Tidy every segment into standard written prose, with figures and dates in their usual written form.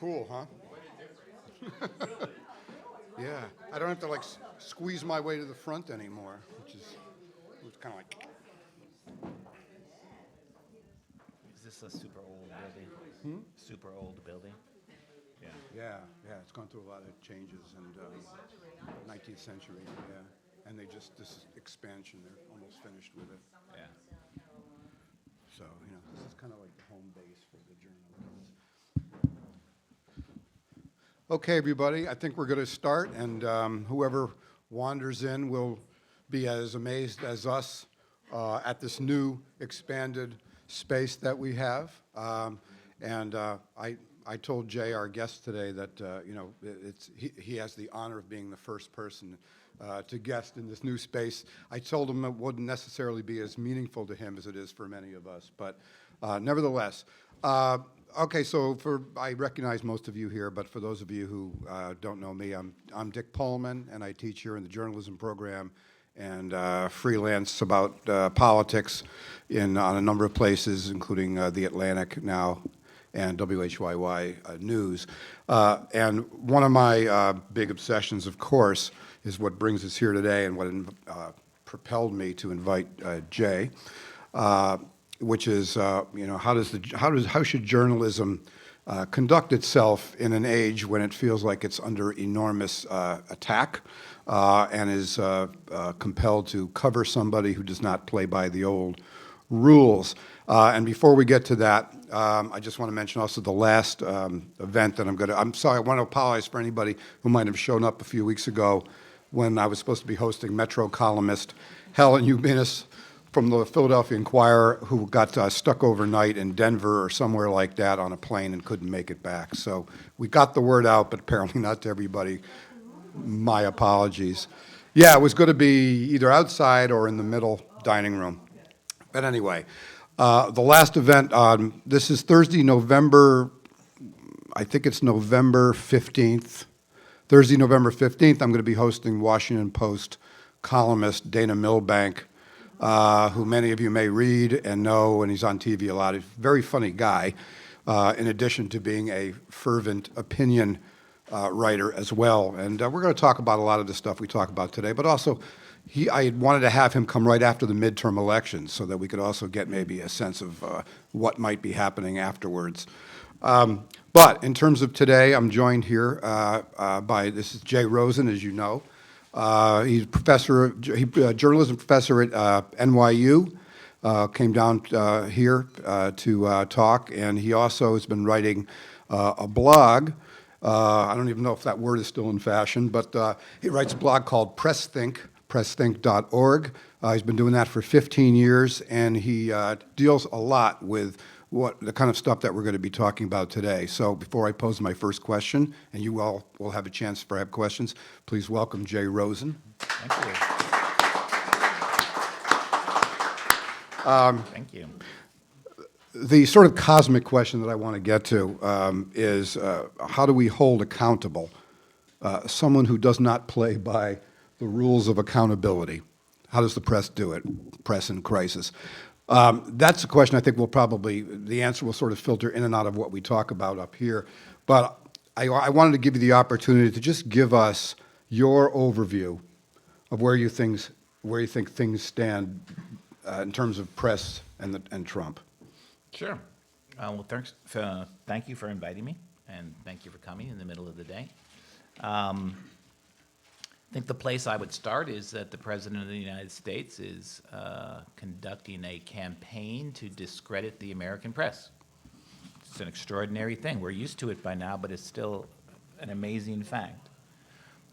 Cool, huh? Yeah, I don't have to like squeeze my way to the front anymore, which is it's kind of like. Is this a super old building? Super old building? Yeah. Yeah, it's gone through a lot of changes and 19th century, yeah. And this expansion, they're almost finished with it. Yeah. So, this is kind of like the home base for the journal. Okay, everybody, I think we're going to start, and whoever wanders in will be as amazed as us at this new expanded space that we have. I told Jay, our guest today, that he has the honor of being the first person to guest in this new space. I told him it wouldn't necessarily be as meaningful to him as it is for many of us, but nevertheless. Okay, so I recognize most of you here, but for those of you who don't know me, I'm Dick Pullman, and I teach here in the journalism program and freelance about politics on a number of places, including The Atlantic now and WHYY News. And one of my big obsessions, of course, is what brings us here today and what propelled me to invite Jay, which is, how should journalism conduct itself in an age when it feels like it's under enormous attack and is compelled to cover somebody who does not play by the old rules. And before we get to that, I just want to mention also the last event that I'm sorry, I want to apologize for anybody who might have shown up a few weeks ago when I was supposed to be hosting Metro columnist Helen Ubinis from the Philadelphia Inquirer, who got stuck overnight in Denver or somewhere like that on a plane and couldn't make it back. So we got the word out, but apparently not to everybody. My apologies. Yeah, it was going to be either outside or in the middle dining room. But anyway, the last event, this is Thursday, I think it's November 15th. Thursday, November 15th, I'm going to be hosting Washington Post columnist Dana Millbank, who many of you may read and know, and he's on TV a lot. He's a very funny guy, in addition to being a fervent opinion writer as well. And we're going to talk about a lot of the stuff we talk about today, but also I wanted to have him come right after the midterm elections so that we could also get maybe a sense of what might be happening afterwards. But in terms of today, I'm joined here this is Jay Rosen, as you know. He's a journalism professor at NYU, came down here to talk, and he also has been writing a blog. I don't even know if that word is still in fashion, but he writes a blog called PressThink, PressThink.org. He's been doing that for 15 years, and he deals a lot with the kind of stuff that we're going to be talking about today. So before I pose my first question, and you all will have a chance to have questions, please welcome Jay Rosen. Thank you. Thank you. The sort of cosmic question that I want to get to is how do we hold accountable someone who does not play by the rules of accountability? How does the press do it? Press in crisis. That's a question I think the answer will sort of filter in and out of what we talk about up here. But I wanted to give you the opportunity to just give us your overview of where you think things stand in terms of press and Trump. Sure. Well, thank you for inviting me, and thank you for coming in the middle of the day. I think the place I would start is that the President of the United States is conducting a campaign to discredit the American press. It's an extraordinary thing. We're used to it by now, but it's still an amazing fact.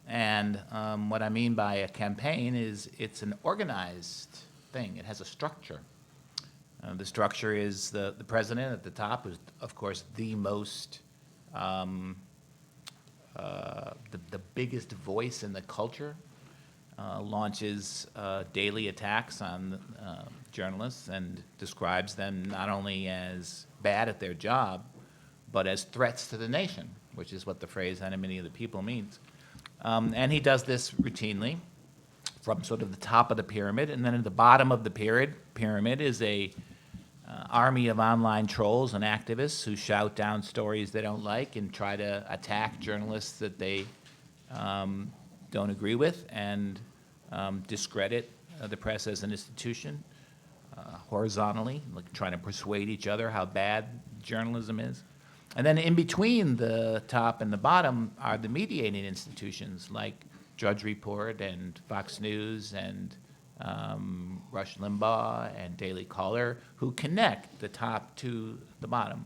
And what I mean by a campaign is it's an organized thing. It has a structure. The structure is the President at the top, who's, of course, the most the biggest voice in the culture, launches daily attacks on journalists and describes them not only as bad at their job, but as threats to the nation, which is what the phrase enemy of the people means. And he does this routinely from sort of the top of the pyramid, and then at the bottom of the pyramid is a army of online trolls and activists who shout down stories they don't like and try to attack journalists that they don't agree with and discredit the press as an institution horizontally, like trying to persuade each other how bad journalism is. And then in between the top and the bottom are the mediating institutions like Drudge Report and Fox News and Rush Limbaugh and Daily Caller, who connect the top to the bottom.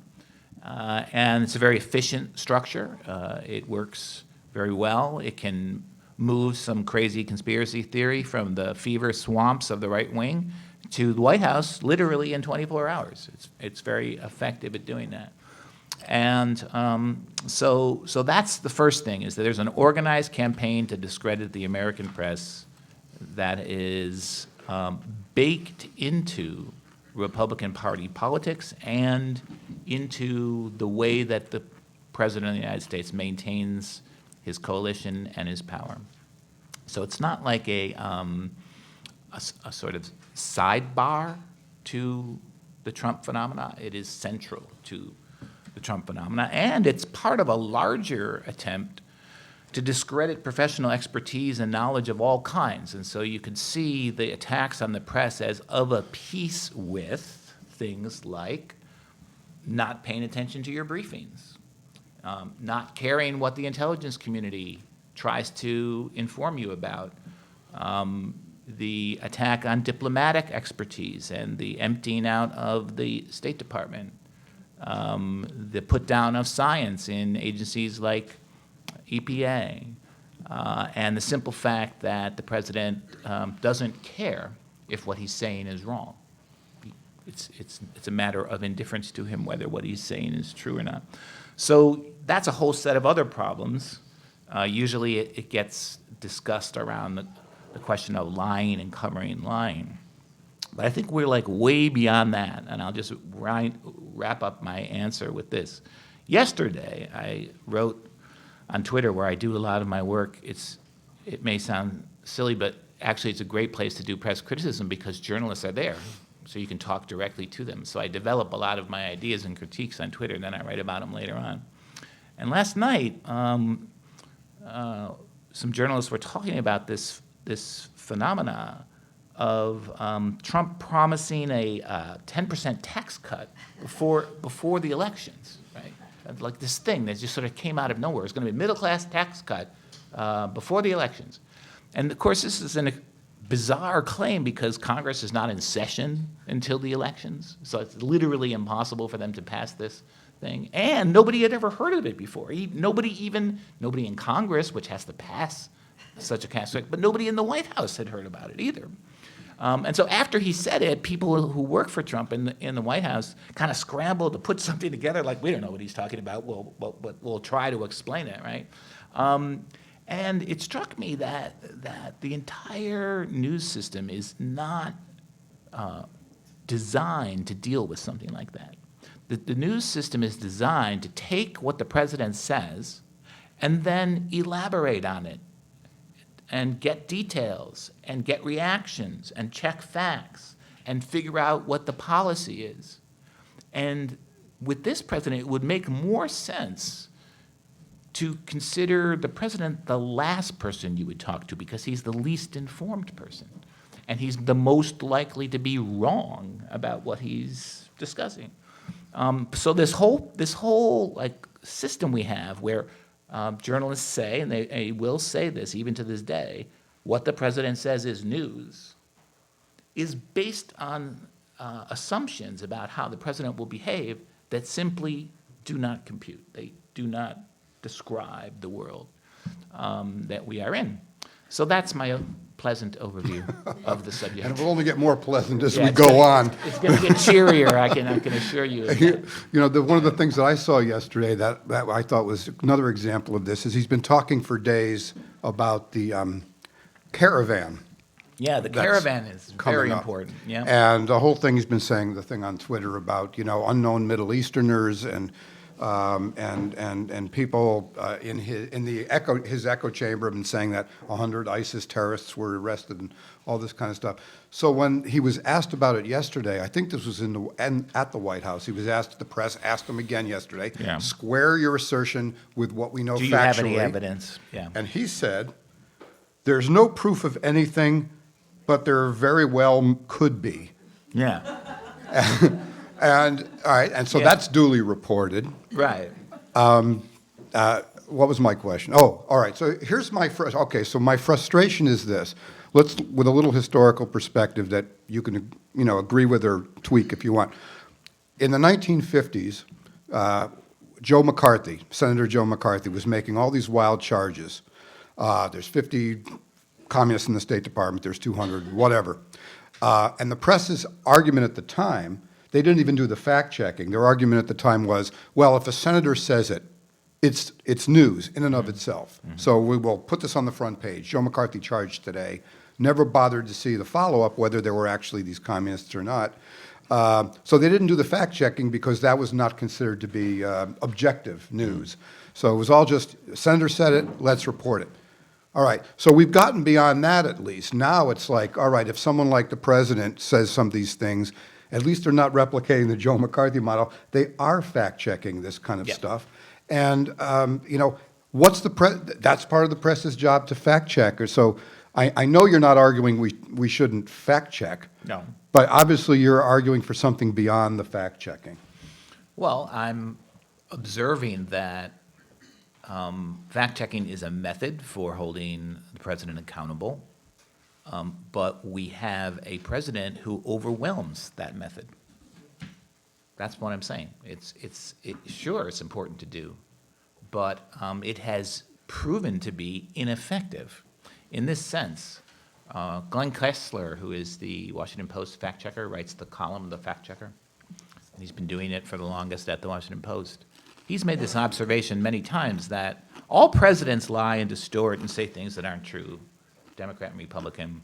And it's a very efficient structure. It works very well. It can move some crazy conspiracy theory from the fever swamps of the right wing to the White House literally in 24 hours. It's very effective at doing that. And so that's the first thing, is that there's an organized campaign to discredit the American press that is baked into Republican Party politics and into the way that the President of the United States maintains his coalition and his power. So it's not like a sort of sidebar to the Trump phenomena. It is central to the Trump phenomena, and it's part of a larger attempt to discredit professional expertise and knowledge of all kinds. And so you can see the attacks on the press as of a piece with things like not paying attention to your briefings, not caring what the intelligence community tries to inform you about, the attack on diplomatic expertise and the emptying out of the State Department, the put down of science in agencies like EPA, and the simple fact that the president doesn't care if what he's saying is wrong. It's a matter of indifference to him whether what he's saying is true or not. So that's a whole set of other problems. Usually it gets discussed around the question of lying and covering lying. But I think we're like way beyond that, and I'll just wrap up my answer with this. Yesterday, I wrote on Twitter, where I do a lot of my work. It may sound silly, but actually it's a great place to do press criticism because journalists are there, so you can talk directly to them. So I develop a lot of my ideas and critiques on Twitter, and then I write about them later on. And last night, some journalists were talking about this phenomena of Trump promising a 10% tax cut before the elections, right? Like this thing that just sort of came out of nowhere. It's going to be a middle-class tax cut before the elections. And of course, this is a bizarre claim because Congress is not in session until the elections. So it's literally impossible for them to pass this thing. And nobody had ever heard of it before. Nobody in Congress, which has to pass such a tax cut, but nobody in the White House had heard about it either. And so after he said it, people who work for Trump in the White House kind of scrambled to put something together like, we don't know what he's talking about, we'll try to explain it, right? And it struck me that the entire news system is not designed to deal with something like that. The news system is designed to take what the president says and then elaborate on it and get details and get reactions and check facts and figure out what the policy is. And with this president, it would make more sense to consider the president the last person you would talk to because he's the least informed person. And he's the most likely to be wrong about what he's discussing. So this whole like system we have where journalists say, and they will say this even to this day, what the president says is news, is based on assumptions about how the president will behave that simply do not compute. They do not describe the world that we are in. So that's my pleasant overview of the subject. And it will only get more pleasant as Yeah, we go on. It's going to get cheerier, I can assure you. of that. You know, one of the things that I saw yesterday that I thought was another example of this is he's been talking for days about the caravan. Yeah, the that's caravan is very coming up. important. Yeah. And the whole thing he's been saying, the thing on Twitter about, you know, unknown Middle Easterners and and people in his echo chamber have been saying that 100 ISIS terrorists were arrested and all this kind of stuff. So when he was asked about it yesterday, I think this was at the White House. He was asked, the press asked him again yesterday, Yeah. square your assertion with what we know factually. Do you have any evidence? Yeah. And he said, there's no proof of anything, but there very well could be. Yeah. And, all right, and so Yeah. that's duly reported. Right. What was my question? Oh, all right, so here's my, okay, so my frustration is this. Let's, with a little historical perspective that you can, agree with or tweak if you want. In the 1950s, Senator Joe McCarthy was making all these wild charges. There's 50 communists in the State Department, there's 200, whatever. And the press's argument at the time, they didn't even do the fact-checking. Their argument at the time was, well, if a senator says it, it's news in and of itself. Mm-hmm. So we will put this on the front page. Joe McCarthy charged today. Never bothered to see the follow-up, whether there were actually these communists or not. So they didn't do the fact-checking because that was not considered to be objective news. So it was all just, senator said it, let's report it. All right, so we've gotten beyond that at least. Now it's like, all right, if someone like the president says some of these things, at least they're not replicating the Joe McCarthy model. They are fact-checking this kind of stuff. And, what's that's part of the press's job to fact-check. So I know you're not arguing we shouldn't fact-check. No. But obviously you're arguing for something beyond the fact-checking. Well, I'm observing that fact-checking is a method for holding the president accountable, but we have a president who overwhelms that method. That's what I'm saying. Sure, it's important to do, but it has proven to be ineffective. In this sense, Glenn Kessler, who is the Washington Post fact-checker, writes the column, The Fact-Checker, and he's been doing it for the longest at the Washington Post. He's made this observation many times that all presidents lie and distort and say things that aren't true, Democrat and Republican.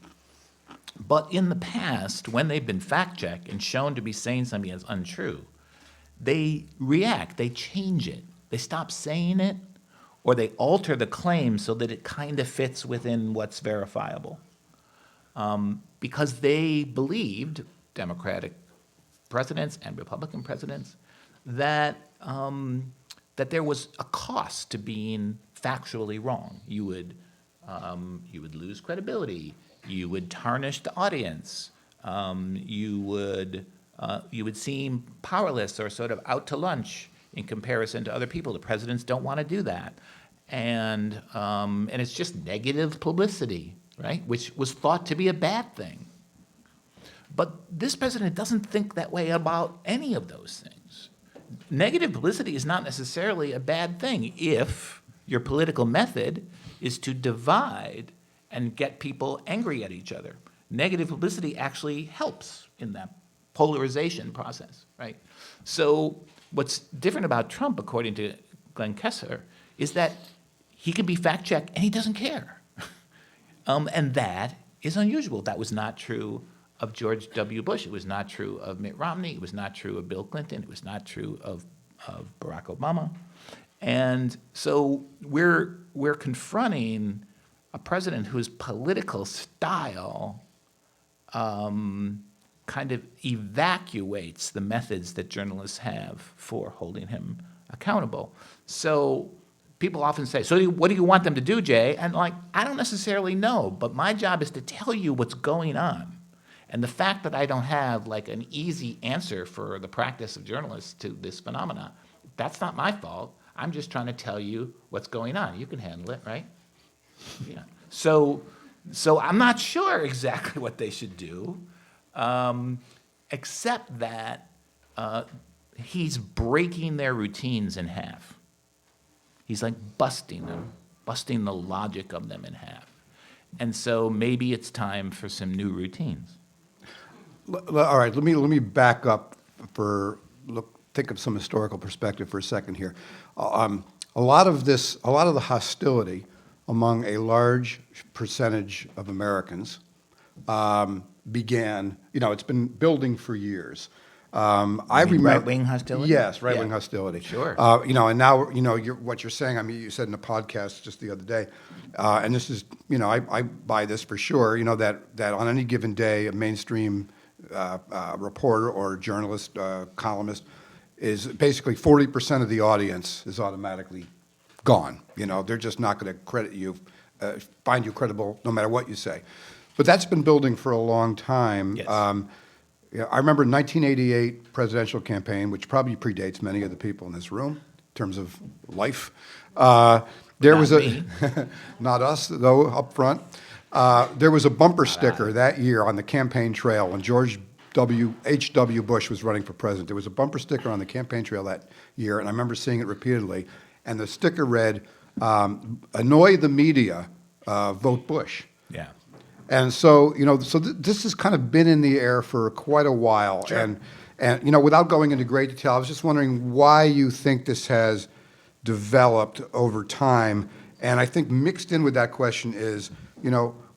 But in the past, when they've been fact-checked and shown to be saying something that's untrue, they react, they change it. They stop saying it, or they alter the claim so that it kind of fits within what's verifiable. Because they believed, Democratic presidents and Republican presidents, that there was a cost to being factually wrong. You would lose credibility. You would tarnish the audience. You would seem powerless or sort of out to lunch in comparison to other people. The presidents don't want to do that, and it's just negative publicity, right? Which was thought to be a bad thing. But this president doesn't think that way about any of those things. Negative publicity is not necessarily a bad thing if your political method is to divide and get people angry at each other. Negative publicity actually helps in that polarization process, right? So what's different about Trump, according to Glenn Kessler, is that he can be fact-checked and he doesn't care. And that is unusual. That was not true of George W. Bush. It was not true of Mitt Romney. It was not true of Bill Clinton. It was not true of Barack Obama. And so we're confronting a president whose political style kind of evacuates the methods that journalists have for holding him accountable. So people often say, so what do you want them to do, Jay? And I don't necessarily know, but my job is to tell you what's going on. And the fact that I don't have an easy answer for the practice of journalists to this phenomena, that's not my fault. I'm just trying to tell you what's going on. You can handle it, right? Yeah. So I'm not sure exactly what they should do, except that he's breaking their routines in half. He's busting them, busting the logic of them in half. And so maybe it's time for some new routines. All right, let me back up think of some historical perspective for a second here. A lot of the hostility among a large percentage of Americans began, it's been building for years. I mean remember right-wing hostility? Yes, right-wing Yeah. hostility. Sure. And now what you're saying. I mean, you said in a podcast just the other day, and this is I buy this for sure. That on any given day, a mainstream reporter or journalist, columnist, is basically 40% of the audience is automatically gone. They're just not going to credit you, find you credible, no matter what you say. But that's been building for a long time. Yes. I remember 1988 presidential campaign, which probably predates many of the people in this room in terms of life. There Not was me. not us though up front. There was a bumper sticker that year on the campaign trail when George H.W. Bush was running for president. There was a bumper sticker on the campaign trail that year, and I remember seeing it repeatedly. And the sticker read, "Annoy the media, vote Bush." Yeah. And so, this has kind of been in the air for quite a while. Sure. And without going into great detail, I was just wondering why you think this has developed over time. And I think mixed in with that question is,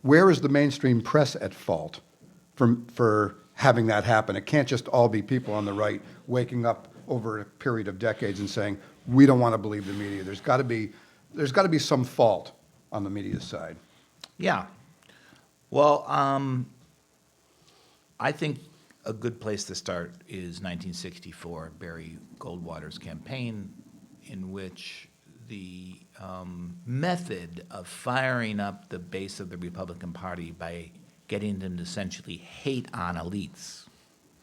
where is the mainstream press at fault for having that happen? It can't just all be people on the right waking up over a period of decades and saying, we don't want to believe the media. There's got to be some fault on the media side. Yeah. Well, I think a good place to start is 1964, Barry Goldwater's campaign, in which the method of firing up the base of the Republican Party by getting them to essentially hate on elites,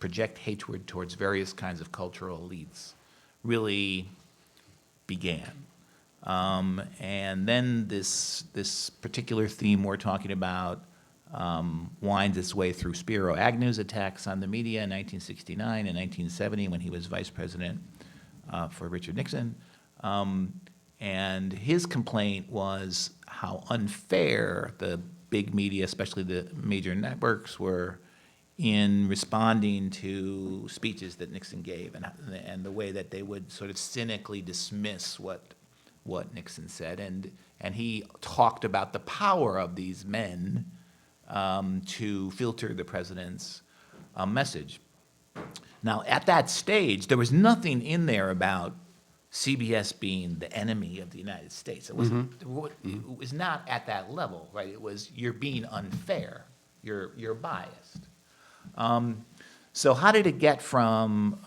project hatred towards various kinds of cultural elites, really began. And then this particular theme we're talking about winds its way through Spiro Agnew's attacks on the media in 1969 and 1970 when he was vice president for Richard Nixon. And his complaint was how unfair the big media, especially the major networks, were in responding to speeches that Nixon gave, and the way that they would sort of cynically dismiss what Nixon said. And he talked about the power of these men to filter the president's message. Now, at that stage, there was nothing in there about CBS being the enemy of the United States. It wasn't. It was not at that level, right? It was, you're being unfair. You're biased. So how did it get from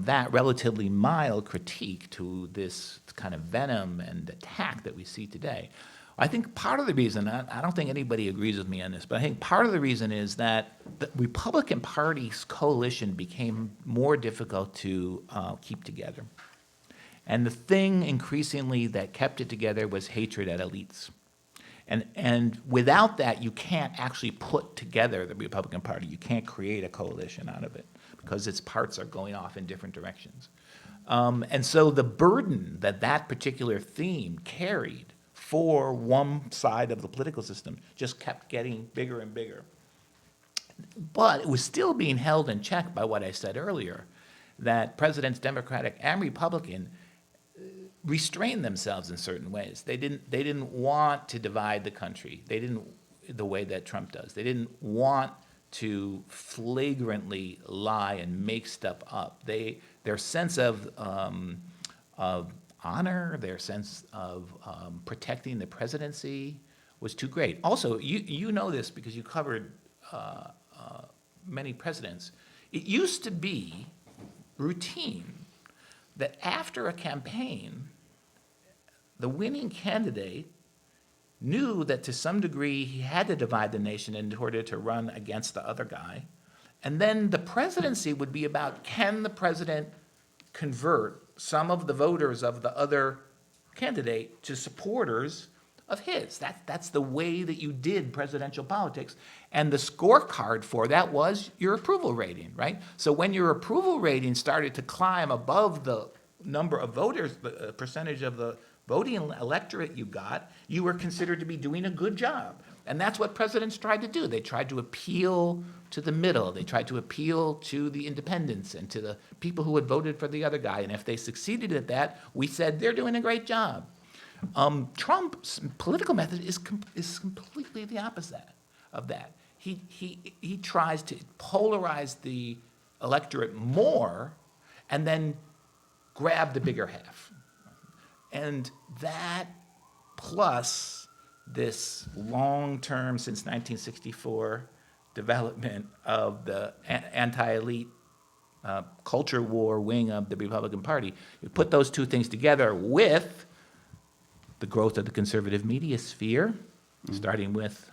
that relatively mild critique to this kind of venom and attack that we see today? I think part of the reason, I don't think anybody agrees with me on this, but I think part of the reason is that the Republican Party's coalition became more difficult to keep together. And the thing increasingly that kept it together was hatred at elites. And without that, you can't actually put together the Republican Party. You can't create a coalition out of it because its parts are going off in different directions. And so the burden that particular theme carried for one side of the political system just kept getting bigger and bigger. But it was still being held in check by what I said earlier, that presidents, Democratic and Republican, restrained themselves in certain ways. They didn't want to divide the country. They didn't, the way that Trump does. They didn't want to flagrantly lie and make stuff up. Their sense of honor, their sense of protecting the presidency was too great. Also, you know this because you covered many presidents. It used to be routine that after a campaign, the winning candidate knew that to some degree he had to divide the nation in order to run against the other guy. And then the presidency would be about, can the president convert some of the voters of the other candidate to supporters of his? That's the way that you did presidential politics. And the scorecard for that was your approval rating, right? So when your approval rating started to climb above the number of voters, the percentage of the voting electorate you got, you were considered to be doing a good job. And that's what presidents tried to do. They tried to appeal to the middle. They tried to appeal to the independents and to the people who had voted for the other guy. And if they succeeded at that, we said, they're doing a great job. Trump's political method is completely the opposite of that. He tries to polarize the electorate more and then grab the bigger half. And that plus this long-term, since 1964, development of the anti-elite culture war wing of the Republican Party, you put those two things together with the growth of the conservative media sphere, starting with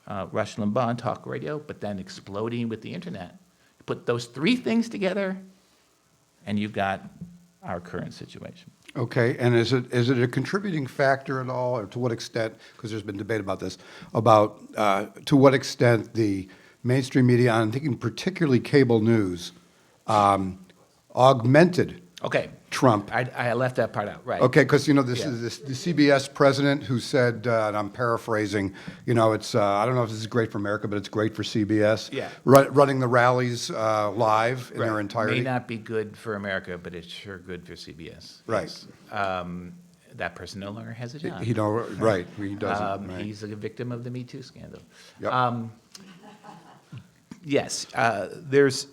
Rush Limbaugh and talk radio, but then exploding with the internet. You put those three things together, and you've got our current situation. Okay, and is it a contributing factor at all, or to what extent, because there's been debate about this, about to what extent the mainstream media, I'm thinking particularly cable news, augmented Okay. Trump? I left that part out, right. Okay, because, you know, this Yeah. is the CBS president who said, and I'm paraphrasing, you know, it's, I don't know if this is great for America, but it's great for CBS. Yeah. Running the rallies live in their Right. entirety. May not be good for America, but it's sure good for CBS. Right. Yes. That person no longer has a job. He know, right, he doesn't, right. He's a victim of the Me Too scandal. Yep. Yes, there's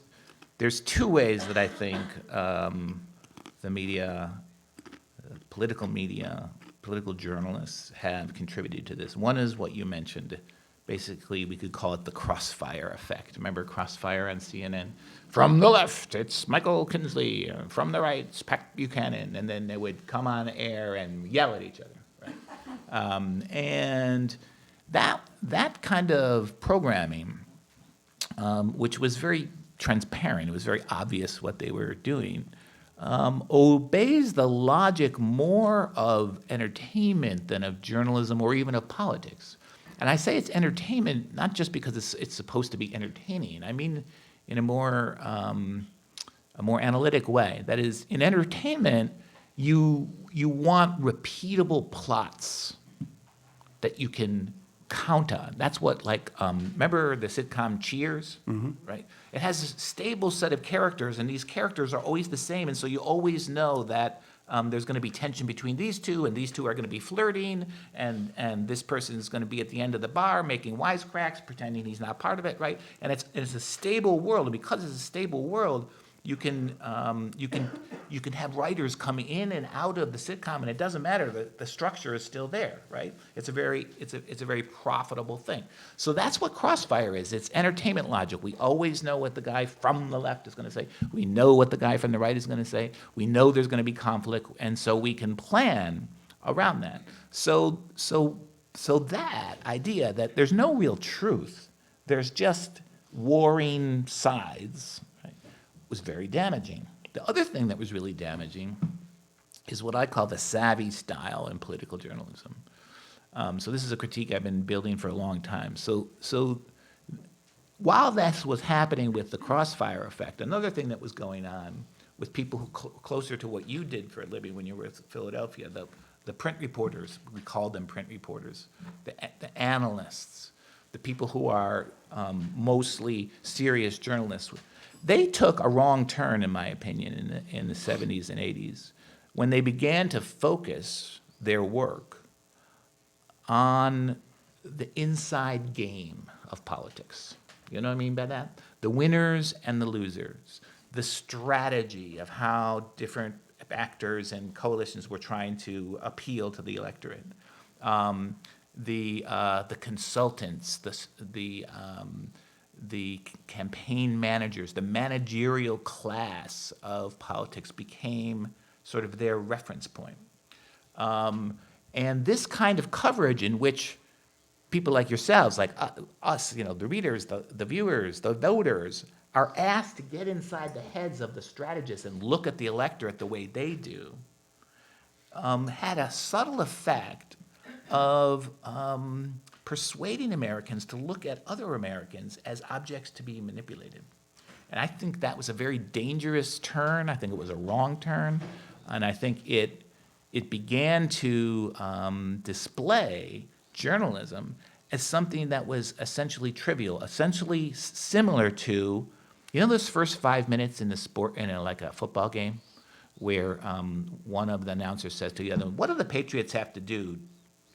two ways that I think the media, political journalists have contributed to this. One is what you mentioned. Basically, we could call it the crossfire effect. Remember Crossfire on CNN? From the left, it's Michael Kinsley. From the right, it's Pat Buchanan. And then they would come on air and yell at each other. Right? And that kind of programming, which was very transparent, it was very obvious what they were doing, obeys the logic more of entertainment than of journalism or even of politics. And I say it's entertainment not just because it's supposed to be entertaining. I mean, in a more analytic way. That is, in entertainment, you want repeatable plots that you can count on. That's what, like, remember the sitcom Cheers? Right? It has a stable set of characters, and these characters are always the same, and so you always know that there's going to be tension between these two, and these two are going to be flirting, and this person is going to be at the end of the bar making wisecracks, pretending he's not part of it, right? And it's a stable world, and because it's a stable world, you can have writers coming in and out of the sitcom, and it doesn't matter. The structure is still there, right? It's a very profitable thing. So that's what Crossfire is. It's entertainment logic. We always know what the guy from the left is going to say. We know what the guy from the right is going to say. We know there's going to be conflict, and so we can plan around that. So that idea that there's no real truth, there's just warring sides, was very damaging. The other thing that was really damaging is what I call the savvy style in political journalism. So this is a critique I've been building for a long time. So while that was happening with the crossfire effect, another thing that was going on with people who closer to what you did for a living when you were in Philadelphia, the print reporters, we called them print reporters, the analysts, the people who are mostly serious journalists, they took a wrong turn, in my opinion, in the 70s and 80s, when they began to focus their work on the inside game of politics. You know what I mean by that? The winners and the losers, the strategy of how different actors and coalitions were trying to appeal to the electorate, the consultants, the campaign managers, the managerial class of politics became sort of their reference point. And this kind of coverage in which people like yourselves, like us, you know, the readers, the viewers, the voters, are asked to get inside the heads of the strategists and look at the electorate the way they do, had a subtle effect of persuading Americans to look at other Americans as objects to be manipulated. And I think that was a very dangerous turn. I think it was a wrong turn. And I think it began to display journalism as something that was essentially trivial, essentially similar to, you know, those first 5 minutes in the sport, like a football game, where one of the announcers says to the other, "What do the Patriots have to do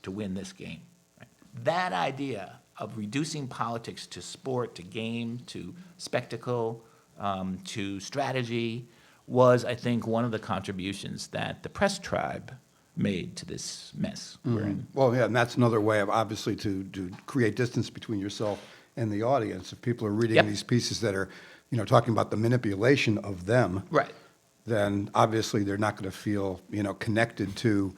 to win this game?" Right? That idea of reducing politics to sport, to game, to spectacle, to strategy, was, I think, one of the contributions that the press tribe made to this mess we're in. Well, yeah, and that's another way of, obviously, to create distance between yourself and the audience. If people are reading Yep. these pieces that are, talking about the manipulation of them, Right. then obviously they're not going to feel, connected to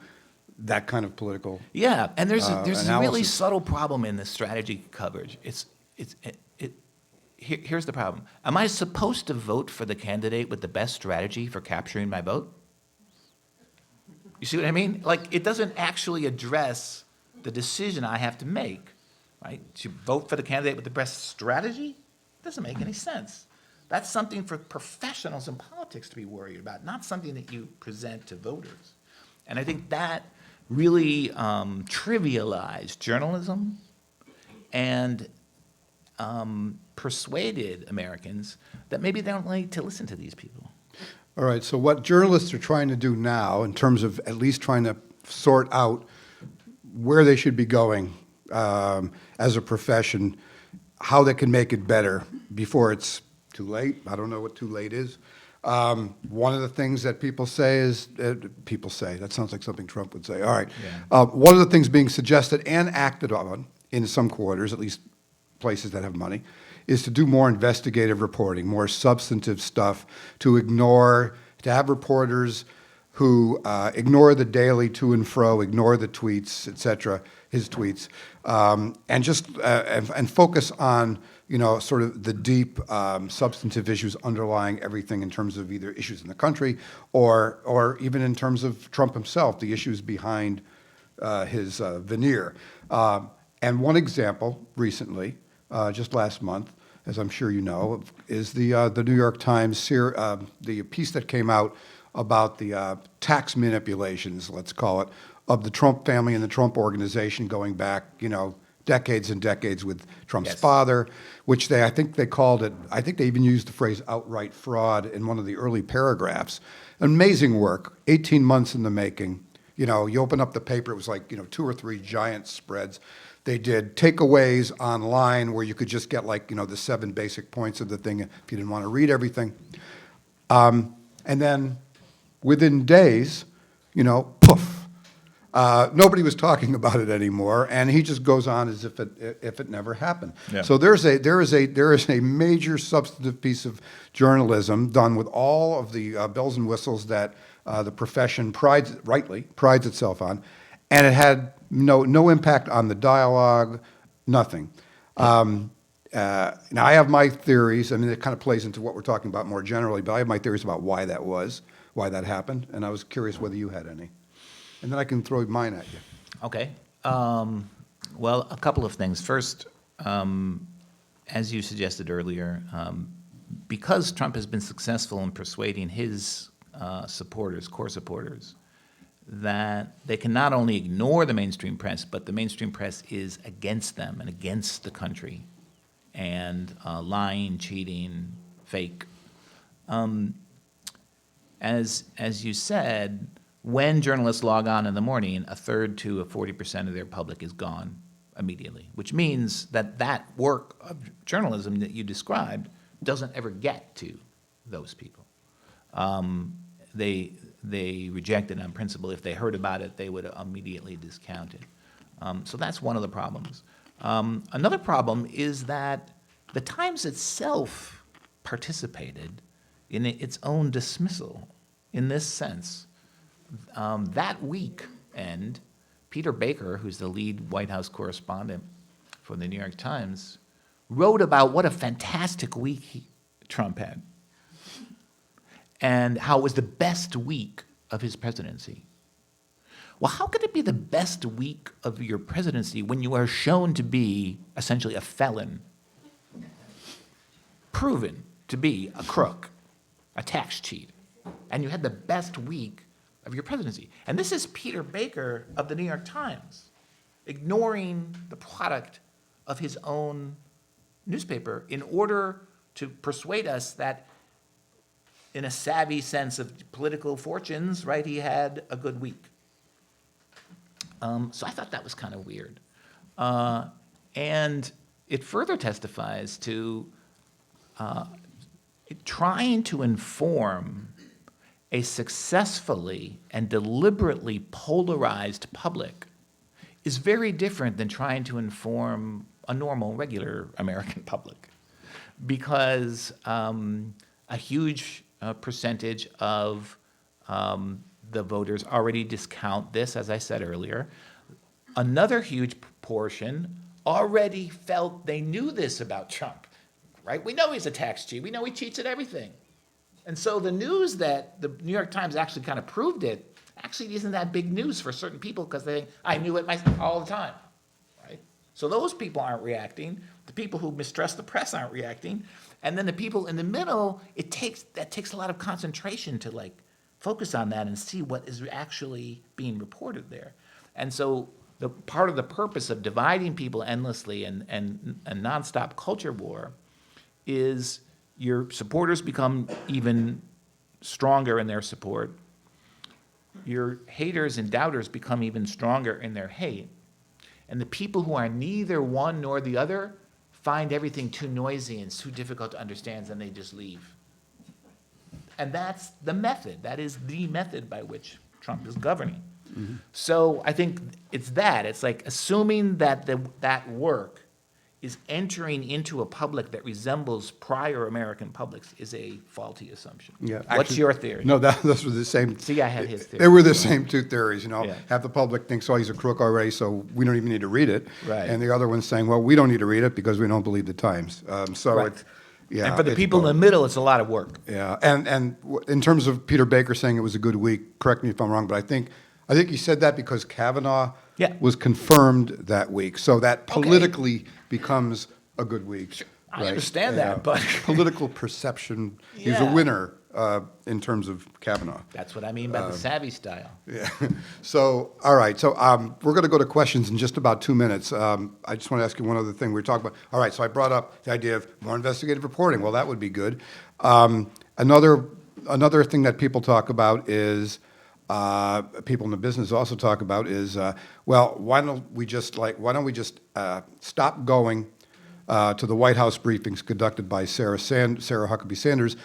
that kind of political. Yeah, and there's a really analysis. subtle problem in the strategy coverage. Here's the problem. Am I supposed to vote for the candidate with the best strategy for capturing my vote? You see what I mean? Like, it doesn't actually address the decision I have to make, right? To vote for the candidate with the best strategy? Doesn't make any sense. That's something for professionals in politics to be worried about, not something that you present to voters. And I think that really trivialized journalism and persuaded Americans that maybe they don't need to listen to these people. All right, so what journalists are trying to do now, in terms of at least trying to sort out where they should be going as a profession, how they can make it better before it's too late. I don't know what too late is. One of the things that people say is, that sounds like something Trump would say. All right. Yeah. One of the things being suggested and acted on in some quarters, at least places that have money, is to do more investigative reporting, more substantive stuff, to have reporters who ignore the daily to and fro, ignore the tweets, et cetera, his tweets, and just and focus on sort of the deep substantive issues underlying everything in terms of either issues in the country or even in terms of Trump himself, the issues behind his veneer. And one example recently, just last month, as I'm sure you know, is the New York Times the piece that came out about the tax manipulations, let's call it, of the Trump family and the Trump organization going back, decades and decades with Trump's Yes. father, which I think they called it, I think they even used the phrase outright fraud in one of the early paragraphs. Amazing work, 18 months in the making. You open up the paper, it was like, 2 or 3 giant spreads. They did takeaways online where you could just get the 7 basic points of the thing if you didn't want to read everything. And then within days, poof, nobody was talking about it anymore, and he just goes on as if it never happened. Yeah. So there is a major substantive piece of journalism done with all of the bells and whistles that the profession rightly prides itself on, and it had no impact on the dialogue, nothing. Now I have my theories. I mean, it kind of plays into what we're talking about more generally, but I have my theories about why that happened, and I was curious whether you had any. And then I can throw mine at you. Okay. Well, a couple of things. First, as you suggested earlier, because Trump has been successful in persuading his core supporters, that they can not only ignore the mainstream press, but the mainstream press is against them and against the country, and lying, cheating, fake. As you said, when journalists log on in the morning, 1/3 to 40% of their public is gone immediately, which means that work of journalism that you described doesn't ever get to those people. They reject it on principle. If they heard about it, they would immediately discount it. So that's one of the problems. Another problem is that the Times itself participated in its own dismissal in this sense. That weekend, Peter Baker, who's the lead White House correspondent for the New York Times, wrote about what a fantastic week Trump had and how it was the best week of his presidency. Well, how could it be the best week of your presidency when you are shown to be essentially a felon, proven to be a crook, a tax cheat, and you had the best week of your presidency? And this is Peter Baker of the New York Times, ignoring the product of his own newspaper in order to persuade us that, in a savvy sense of political fortunes, right, he had a good week. So I thought that was kind of weird. And it further testifies to trying to inform a successfully and deliberately polarized public is very different than trying to inform a normal, regular American public, because a huge percentage of the voters already discount this, as I said earlier. Another huge portion already felt they knew this about Trump, right? We know he's a tax cheat. We know he cheats at everything. And so the news that the New York Times actually kind of proved it actually isn't that big news for certain people, because they think, I knew it myself all the time, right? So those people aren't reacting. The people who mistrust the press aren't reacting. And then the people in the middle, that takes a lot of concentration to like focus on that and see what is actually being reported there. And so the part of the purpose of dividing people endlessly and a nonstop culture war is your supporters become even stronger in their support. Your haters and doubters become even stronger in their hate. And the people who are neither one nor the other find everything too noisy and too difficult to understand, and they just leave. And that's the method. That is the method by which Trump is governing. Mm-hmm. So I think it's that. It's like assuming that that work is entering into a public that resembles prior American publics is a faulty assumption. Yeah, What's actually, your theory? No, those were the same. See, I had his theory. They were the same two theories, you know. Yeah. Half the public thinks, oh, he's a crook already, so we don't even need to read it. Right. And the other one's saying, well, we don't need to read it because we don't believe the Times. So Right. it's, yeah. And for the it's people in the both. middle, it's a lot of work. Yeah, and in terms of Peter Baker saying it was a good week, correct me if I'm wrong, but I think he said that because Kavanaugh Yeah. was confirmed that week, so that politically becomes a good week. I right? understand that, but- political perception, he's a Yeah. winner in terms of Kavanaugh. That's what I mean by the savvy style. Yeah. So, all right. So we're going to go to questions in just about 2 minutes. I just want to ask you one other thing. We were talking about, all right, so I brought up the idea of more investigative reporting. Well, that would be good. Another thing that people talk about is, people in the business also talk about is, well, why don't we just stop going to the White House briefings conducted by Sarah Huckabee Sanders,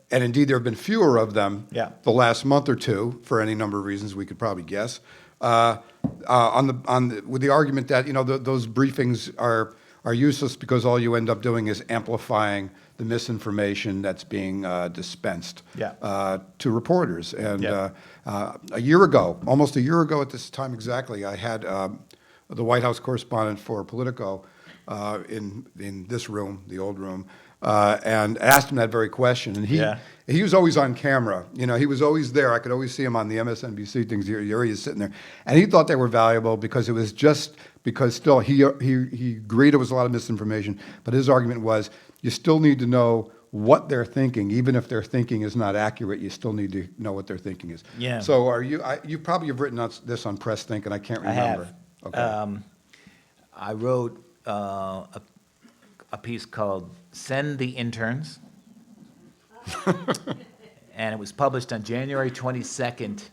and indeed there have been fewer of them Yeah. the last month or two for any number of reasons we could probably guess. With the argument that those briefings are useless because all you end up doing is amplifying the misinformation that's being dispensed Yeah. to reporters. And Yeah. almost a year ago at this time exactly, I had the White House correspondent for Politico in this room, the old room, and asked him that very question. And he was always on camera. He was always there. I could always see him on the MSNBC things. Here he is sitting there. And he thought they were valuable because it was just because still he agreed it was a lot of misinformation. But his argument was you still need to know what they're thinking. Even if their thinking is not accurate, you still need to know what their thinking is. Yeah. So you probably have written this on PressThink, and I can't I remember. have. Okay. I wrote a piece called Send the Interns. And it was published on January 22nd,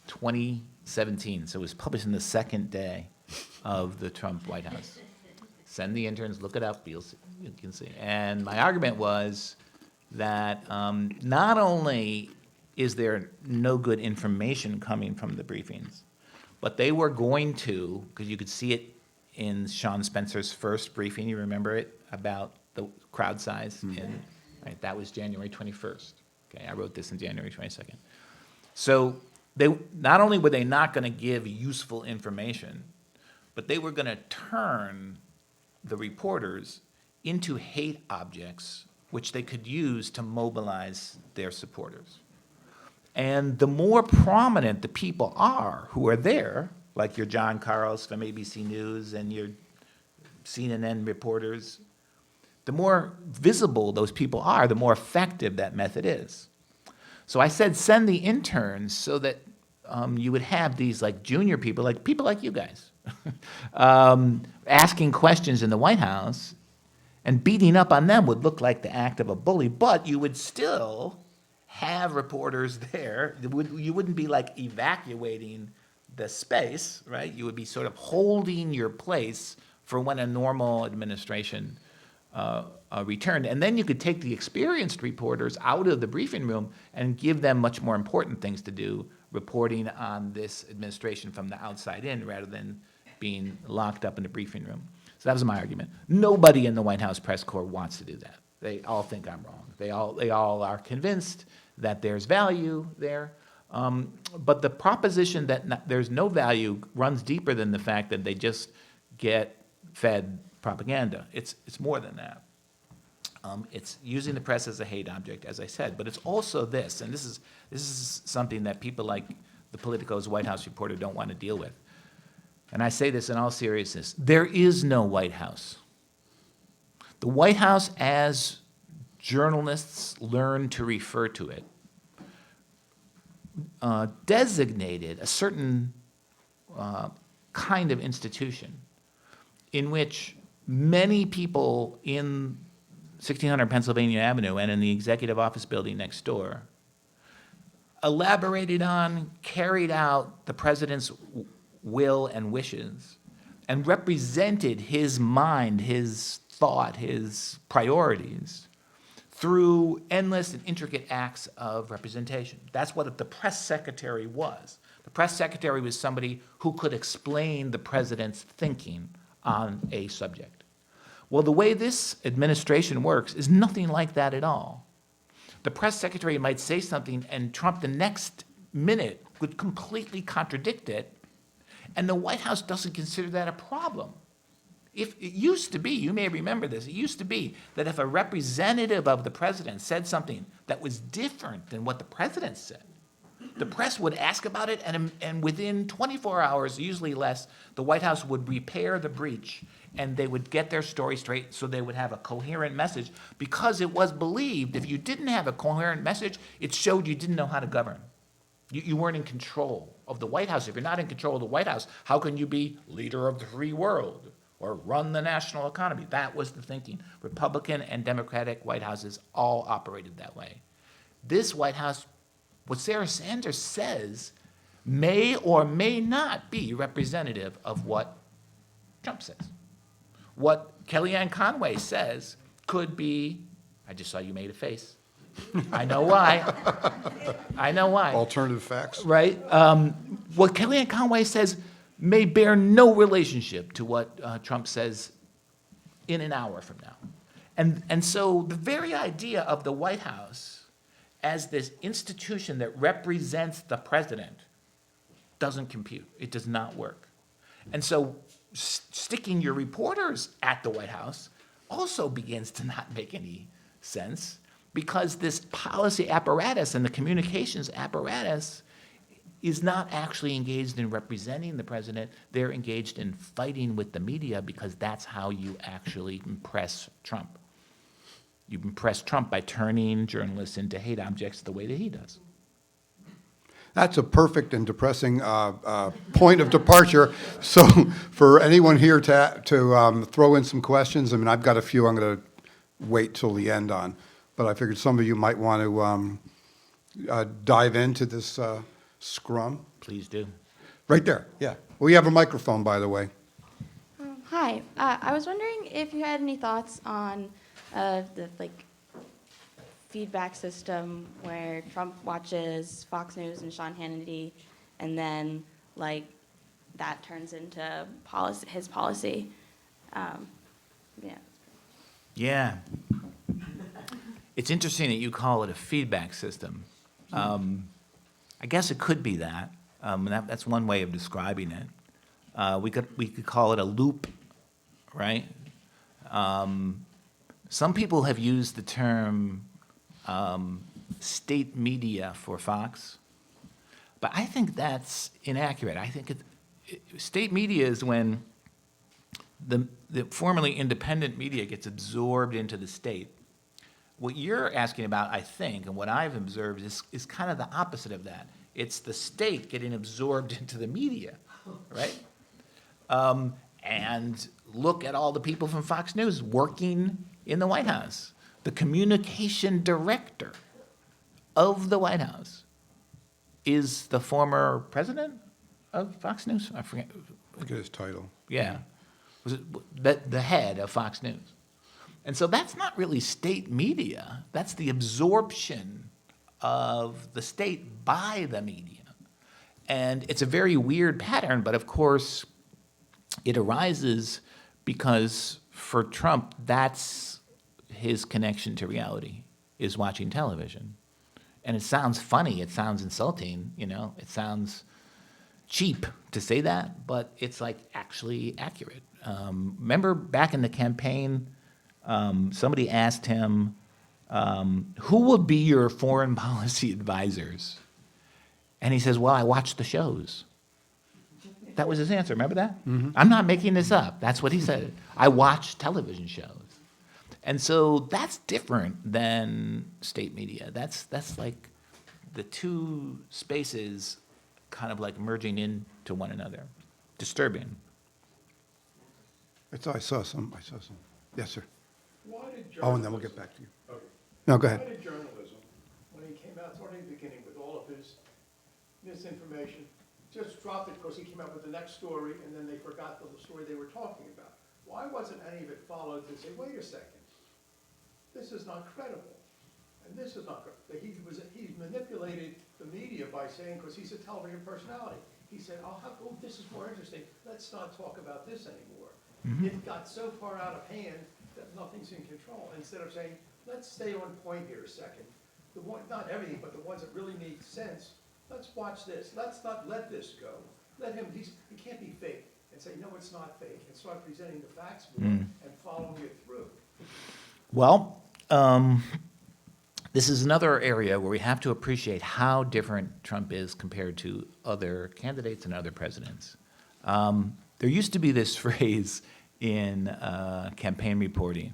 2017. So it was published on the second day of the Trump White House. Send the interns, look it up, you can see. And my argument was that not only is there no good information coming from the briefings, but they were going to, because you could see it in Sean Spencer's first briefing, you remember it, about the crowd size, right? That was January 21st. Okay, I wrote this in January 22nd. So not only were they not going to give useful information, but they were going to turn the reporters into hate objects, which they could use to mobilize their supporters. And the more prominent the people are who are there, like your John Carls from ABC News and your CNN reporters, the more visible those people are, the more effective that method is. So I said send the interns so that you would have these like junior people like you guys, asking questions in the White House, and beating up on them would look like the act of a bully, but you would still have reporters there. You wouldn't be like evacuating the space, right? You would be sort of holding your place for when a normal administration returned. And then you could take the experienced reporters out of the briefing room and give them much more important things to do, reporting on this administration from the outside in rather than being locked up in the briefing room. So that was my argument. Nobody in the White House press corps wants to do that. They all think I'm wrong. They all are convinced that there's value there. But the proposition that there's no value runs deeper than the fact that they just get fed propaganda. It's more than that. It's using the press as a hate object, as I said, but it's also this, and this is something that people like the Politico's White House reporter don't want to deal with. And I say this in all seriousness. There is no White House. The White House, as journalists learn to refer to it, designated a certain kind of institution in which many people in 1600 Pennsylvania Avenue and in the executive office building next door elaborated on, carried out the president's will and wishes, and represented his mind, his thought, his priorities through endless and intricate acts of representation. That's what the press secretary was. The press secretary was somebody who could explain the president's thinking on a subject. Well, the way this administration works is nothing like that at all. The press secretary might say something and Trump the next minute would completely contradict it, and the White House doesn't consider that a problem. If it used to be, you may remember this, it used to be that if a representative of the president said something that was different than what the president said, the press would ask about it, and within 24 hours, usually less, the White House would repair the breach, and they would get their story straight so they would have a coherent message, because it was believed if you didn't have a coherent message, it showed you didn't know how to govern. You weren't in control of the White House. If you're not in control of the White House, how can you be leader of the free world or run the national economy? That was the thinking. Republican and Democratic White Houses all operated that way. This White House, what Sarah Sanders says, may or may not be representative of what Trump says. What Kellyanne Conway says could be, I just saw you made a face. I know why. I know why. Alternative facts? Right? What Kellyanne Conway says may bear no relationship to what Trump says in an hour from now. And so the very idea of the White House as this institution that represents the president doesn't compute. It does not work. And so sticking your reporters at the White House also begins to not make any sense, because this policy apparatus and the communications apparatus is not actually engaged in representing the president. They're engaged in fighting with the media, because that's how you actually impress Trump. You impress Trump by turning journalists into hate objects the way that he does. That's a perfect and depressing point of departure. So for anyone here to throw in some questions, I mean, I've got a few I'm going to wait till the end on, but I figured some of you might want to dive into this scrum. Please do. Right there, yeah. We have a microphone, by the way. Hi, I was wondering if you had any thoughts on the feedback system where Trump watches Fox News and Sean Hannity, and then that turns into his policy. Yeah. Yeah. It's interesting that you call it a feedback system. I guess it could be that. That's one way of describing it. We could call it a loop, right? Some people have used the term state media for Fox, but I think that's inaccurate. I think state media is when the formerly independent media gets absorbed into the state. What you're asking about, I think, and what I've observed is kind of the opposite of that. It's the state getting absorbed into the media, right? And look at all the people from Fox News working in the White House. The communication director of the White House is the former president of Fox News. I forget Look at his title. Yeah. Was it the head of Fox News? And so that's not really state media. That's the absorption of the state by the media. And it's a very weird pattern, but of course, it arises because for Trump, that's his connection to reality, is watching television. And it sounds funny, it sounds insulting, you know, it sounds cheap to say that, but it's like actually accurate. Remember back in the campaign, somebody asked him, who will be your foreign policy advisors? And he says, well, I watch the shows. That was his answer, remember that? Mm-hmm. I'm not making this up, that's what he said. I watch television shows. And so that's different than state media. That's like the two spaces kind of like merging into one another. Disturbing. I saw some. Yes, sir. Why did journalism? Oh, and then we'll get back to you. Okay. No, go ahead. Why did journalism, when he came out, starting at the beginning with all of his misinformation, just drop it because he came out with the next story and then they forgot the story they were talking about? Why wasn't any of it followed to say, wait a second, this is not credible, and this is not credible? He manipulated the media by saying, because he's a television personality, he said, oh, this is more interesting, let's not talk about this anymore. Mm-hmm. It got so far out of hand that nothing's in control. Instead of saying, let's stay on point here a second, not everything, but the ones that really make sense, let's watch this, let's not let this go. Let him, he can't be fake, and say, no, it's not fake, and start presenting the facts more and following it through. Well, this is another area where we have to appreciate how different Trump is compared to other candidates and other presidents. There used to be this phrase in campaign reporting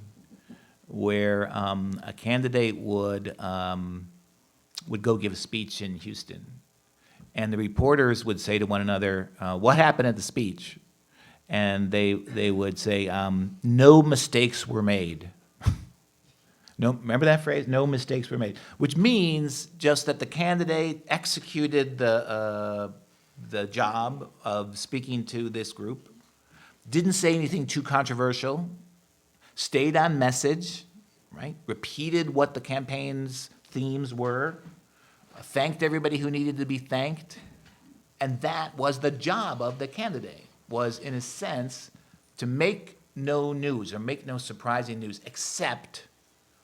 where a candidate would go give a speech in Houston, and the reporters would say to one another, what happened at the speech? And they would say, no mistakes were made. No, remember that phrase? No mistakes were made, which means just that the candidate executed the job of speaking to this group, didn't say anything too controversial, stayed on message, right? Repeated what the campaign's themes were, thanked everybody who needed to be thanked, and that was the job of the candidate, was in a sense to make no news or make no surprising news except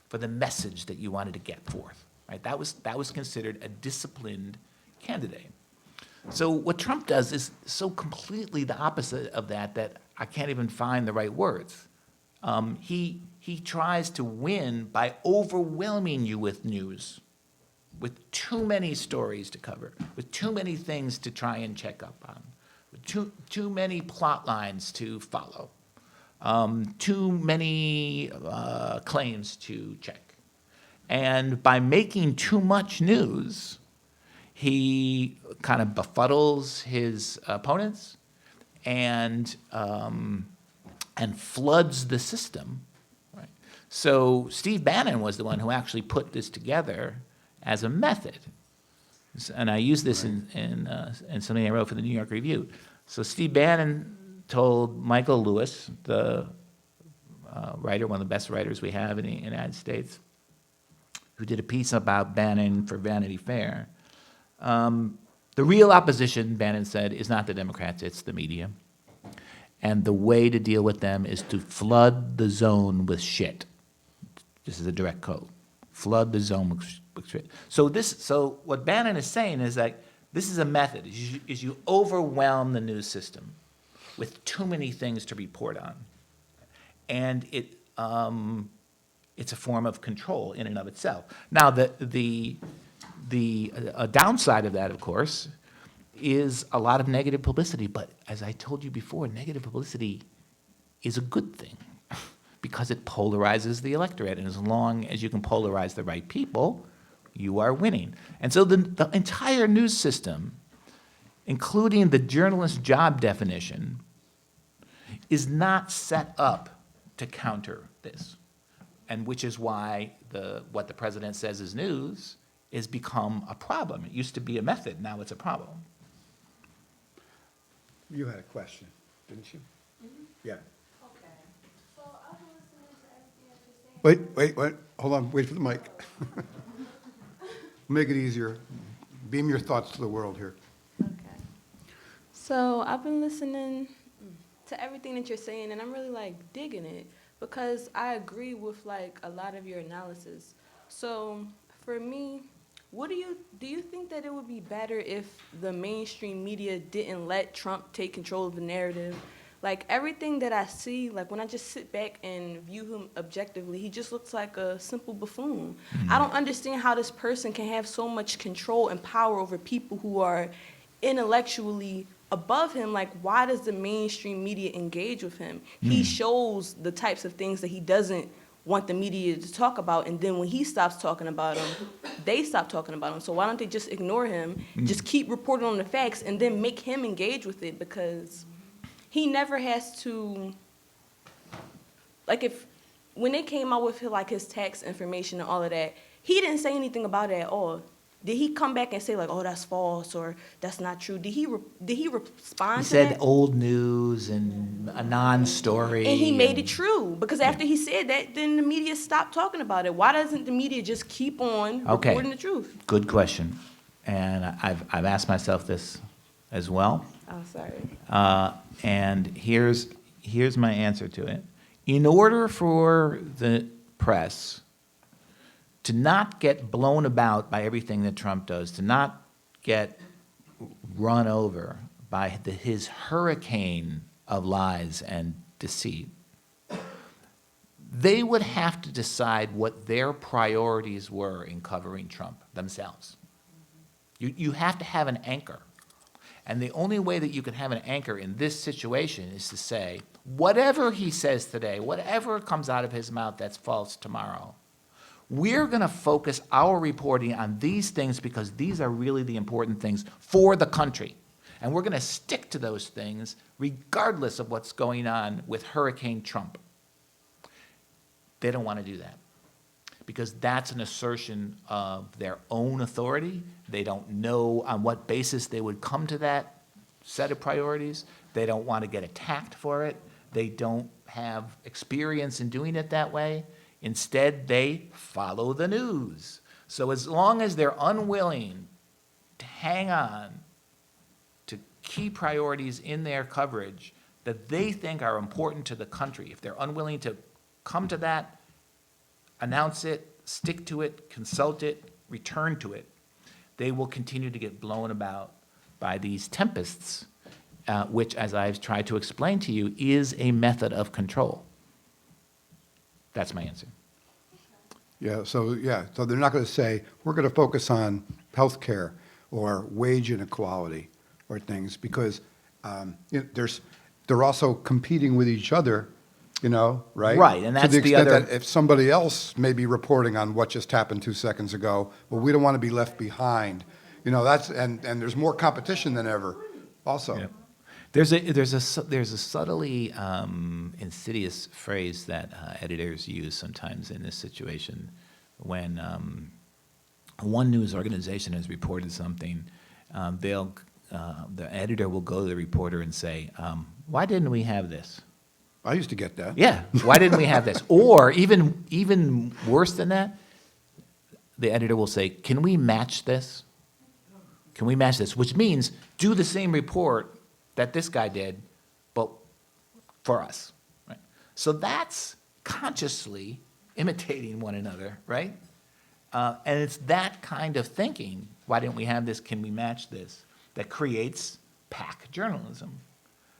for the message that you wanted to get forth, right? That was considered a disciplined candidate. So what Trump does is so completely the opposite of that I can't even find the right words. He tries to win by overwhelming you with news, with too many stories to cover, with too many things to try and check up on, with too many plot lines to follow. Too many claims to check. And by making too much news, he kind of befuddles his opponents and floods the system. Right? So Steve Bannon was the one who actually put this together as a method. And I use this in something I wrote for the New York Review. So Steve Bannon told Michael Lewis, the writer, one of the best writers we have in the United States, who did a piece about Bannon for Vanity Fair. The real opposition, Bannon said, is not the Democrats, it's the media. And the way to deal with them is to flood the zone with shit. This is a direct quote. Flood the zone with shit. So what Bannon is saying is that this is a method, is you overwhelm the news system with too many things to report on. And it's a form of control in and of itself. Now, the downside of that, of course, is a lot of negative publicity. But as I told you before, negative publicity is a good thing because it polarizes the electorate. And as long as you can polarize the right people, you are winning. And so the entire news system, including the journalist job definition, is not set up to counter this, and which is why what the president says is news is become a problem. It used to be a method, now it's a problem. You had a question, didn't you? Mm-hmm. Yeah. Okay. So I was listening to everything that you Wait, hold on, wait for the mic. Make it easier. Beam your thoughts to the world here. Okay. So I've been listening to everything that you're saying, and I'm really like digging it because I agree with like a lot of your analysis. So for me, what do you think that it would be better if the mainstream media didn't let Trump take control of the narrative? Like everything that I see, like when I just sit back and view him objectively, he just looks like a simple buffoon. I don't understand how this person can have so much control and power over people who are intellectually above him. Like, why does the mainstream media engage with him? He shows the types of things that he doesn't want the media to talk about, and then when he stops talking about them, they stop talking about him. So why don't they just ignore him, just keep reporting on the facts, and then make him engage with it? Because he never has to, like, when they came out with like his tax information and all of that, he didn't say anything about it at all. Did he come back and say like, oh, that's false or that's not true? Did he respond He to said that? old news and a non-story. And he made it true, because after he said that, then the media stopped talking about it. Why doesn't the media just keep on Okay. reporting the truth? Good question. And I've asked myself this as well. Oh, sorry. And here's my answer to it. In order for the press to not get blown about by everything that Trump does, to not get run over by his hurricane of lies and deceit, they would have to decide what their priorities were in covering Trump themselves. You have to have an anchor. And the only way that you can have an anchor in this situation is to say, whatever he says today, whatever comes out of his mouth that's false tomorrow, we're going to focus our reporting on these things because these are really the important things for the country. And we're going to stick to those things regardless of what's going on with Hurricane Trump. They don't want to do that because that's an assertion of their own authority. They don't know on what basis they would come to that set of priorities. They don't want to get attacked for it. They don't have experience in doing it that way. Instead, they follow the news. So as long as they're unwilling to hang on to key priorities in their coverage that they think are important to the country, if they're unwilling to come to that, announce it, stick to it, consult it, return to it, they will continue to get blown about by these tempests, which, as I've tried to explain to you, is a method of control. That's my answer. So they're not going to say, we're going to focus on health care or wage inequality or things, because they're also competing with each other, right? Right, and that's to the the extent other- that if somebody else may be reporting on what just happened 2 seconds ago, well, we don't want to be left behind. That's and there's more competition than ever also. Yep. There's a subtly insidious phrase that editors use sometimes in this situation. When one news organization has reported something, the editor will go to the reporter and say, "Why didn't we have this?" I used to get that. Yeah, why didn't we have this? Or even worse than that, the editor will say, "Can we match this? Can we match this?" Which means do the same report that this guy did, but for us, right? So that's consciously imitating one another, right? And it's that kind of thinking, why didn't we have this, can we match this, that creates pack journalism.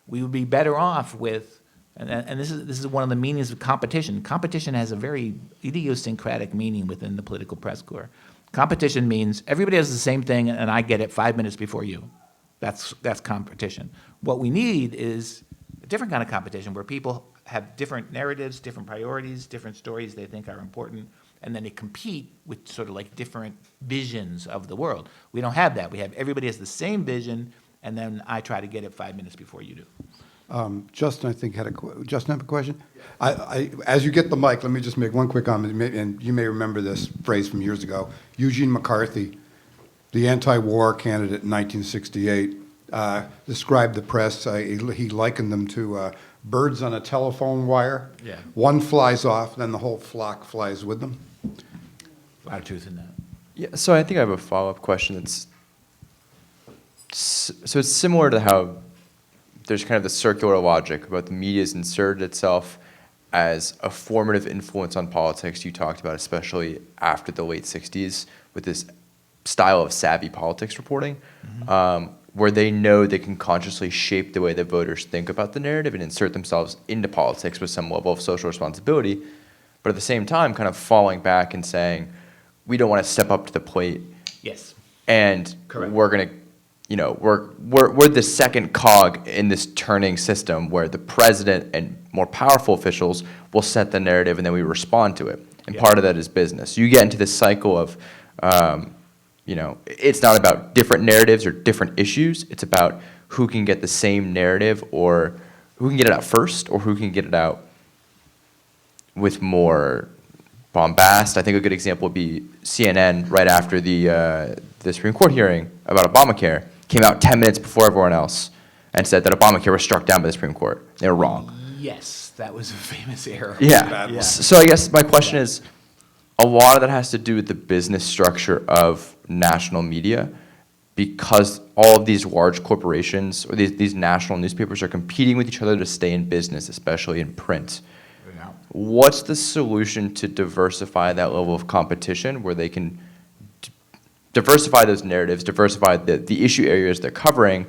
We would be better off with, and this is one of the meanings of competition. Competition has a very idiosyncratic meaning within the political press corps. Competition means everybody has the same thing and I get it 5 minutes before you. That's competition. What we need is a different kind of competition where people have different narratives, different priorities, different stories they think are important, and then they compete with sort of like different visions of the world. We don't have that. We have everybody has the same vision, and then I try to get it 5 minutes before you do. Justin, I think, Justin have a question? As you get the mic, let me just make one quick comment, and you may remember this phrase from years ago. Eugene McCarthy, the anti-war candidate in 1968, described the press, he likened them to birds on a telephone wire. Yeah. One flies off, then the whole flock flies with them. A lot of truth in that. Yeah, so I think I have a follow-up question that's, so it's similar to how there's kind of the circular logic about the media's inserted itself as a formative influence on politics you talked about, especially after the late 60s with this style of savvy politics reporting, where they know they can consciously shape the way that voters think about the narrative and insert themselves into politics with some level of social responsibility, but at the same time kind of falling back and saying, we don't want to step up to the plate, Yes. and Correct. we're going to, we're the second cog in this turning system where the president and more powerful officials will set the narrative and then we respond to it. And Yeah. part of that is business. So you get into this cycle of, it's not about different narratives or different issues. It's about who can get the same narrative, or who can get it out first, or who can get it out with more bombast. I think a good example would be CNN right after the Supreme Court hearing about Obamacare came out 10 minutes before everyone else and said that Obamacare was struck down by the Supreme Court. They were wrong. Yes, that was a famous error. Yeah. Bad one. So I guess my question is, a lot of that has to do with the business structure of national media, because all of these large corporations or these national newspapers are competing with each other to stay in business, especially in print. Yeah. What's the solution to diversify that level of competition where they can diversify those narratives, diversify the issue areas they're covering,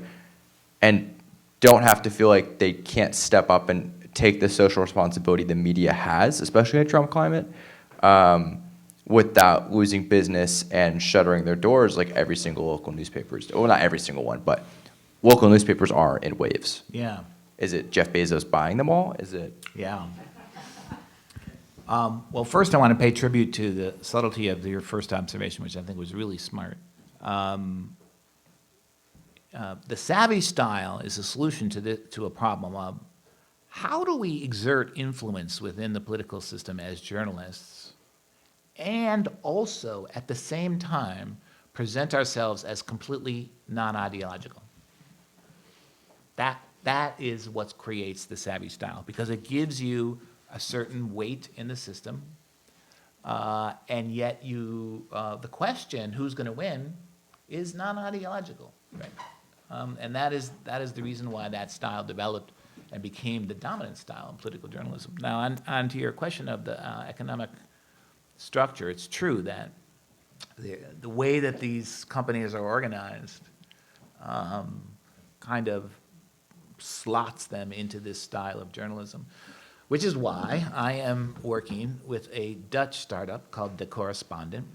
and don't have to feel like they can't step up and take the social responsibility the media has, especially in a Trump climate, without losing business and shuttering their doors like every single local newspaper is? Well, not every single one, but local newspapers are in waves. Yeah. Is it Jeff Bezos buying them all? Is it? Yeah. Well, first I want to pay tribute to the subtlety of your first observation, which I think was really smart. The savvy style is a solution to a problem of how do we exert influence within the political system as journalists, and also at the same time present ourselves as completely non-ideological. That is what creates the savvy style, because it gives you a certain weight in the system, and yet the question, who's going to win, is non-ideological, right? And that is the reason why that style developed and became the dominant style in political journalism. Now, on to your question of the economic structure, it's true that the way that these companies are organized kind of slots them into this style of journalism, which is why I am working with a Dutch startup called The Correspondent,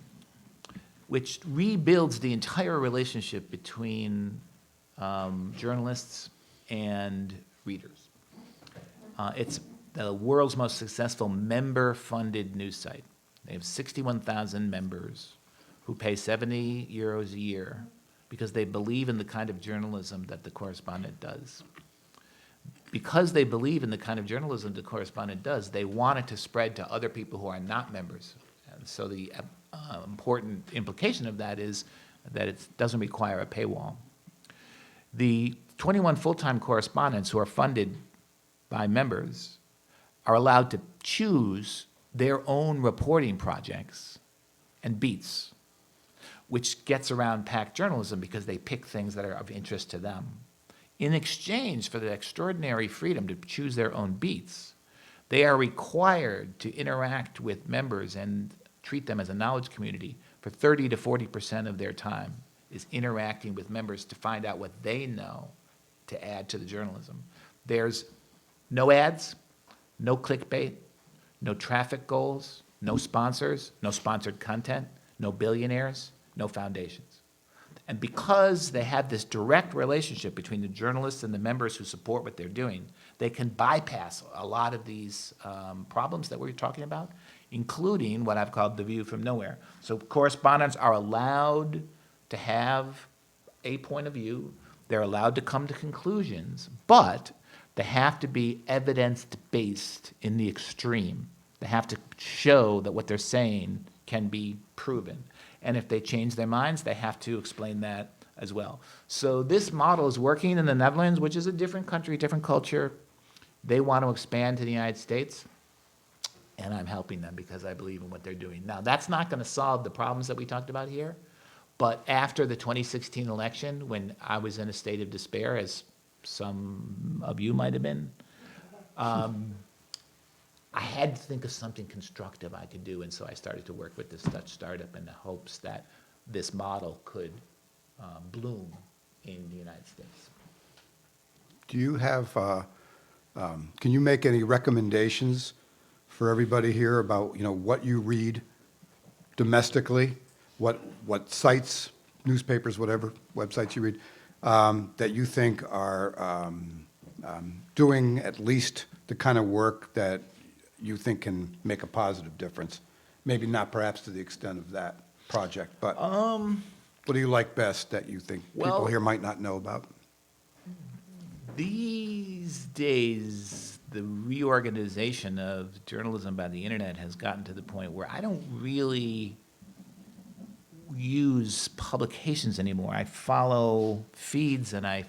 which rebuilds the entire relationship between journalists and readers. It's the world's most successful member-funded news site. They have 61,000 members who pay 70 euros a year because they believe in the kind of journalism that The Correspondent does. Because they believe in the kind of journalism The Correspondent does, they want it to spread to other people who are not members. And so the important implication of that is that it doesn't require a paywall. The 21 full-time correspondents who are funded by members are allowed to choose their own reporting projects and beats, which gets around pack journalism because they pick things that are of interest to them. In exchange for the extraordinary freedom to choose their own beats, they are required to interact with members and treat them as a knowledge community for 30 to 40% of their time is interacting with members to find out what they know to add to the journalism. There's no ads, no clickbait, no traffic goals, no sponsors, no sponsored content, no billionaires, no foundations. And because they have this direct relationship between the journalists and the members who support what they're doing, they can bypass a lot of these problems that we were talking about, including what I've called the view from nowhere. So correspondents are allowed to have a point of view. They're allowed to come to conclusions, but they have to be evidence-based in the extreme. They have to show that what they're saying can be proven. And if they change their minds, they have to explain that as well. So this model is working in the Netherlands, which is a different country, different culture. They want to expand to the United States, and I'm helping them because I believe in what they're doing. Now, that's not going to solve the problems that we talked about here, but after the 2016 election, when I was in a state of despair, as some of you might have been, I had to think of something constructive I could do, and so I started to work with this Dutch startup in the hopes that this model could bloom in the United States. Do you have, can you make any recommendations for everybody here about, what you read domestically? What sites, newspapers, whatever, websites you read, that you think are doing at least the kind of work that you think can make a positive difference? Maybe not perhaps to the extent of that project, but what do you like best that you think people Well, here might not know about? These days, the reorganization of journalism by the internet has gotten to the point where I don't really use publications anymore. I follow feeds and I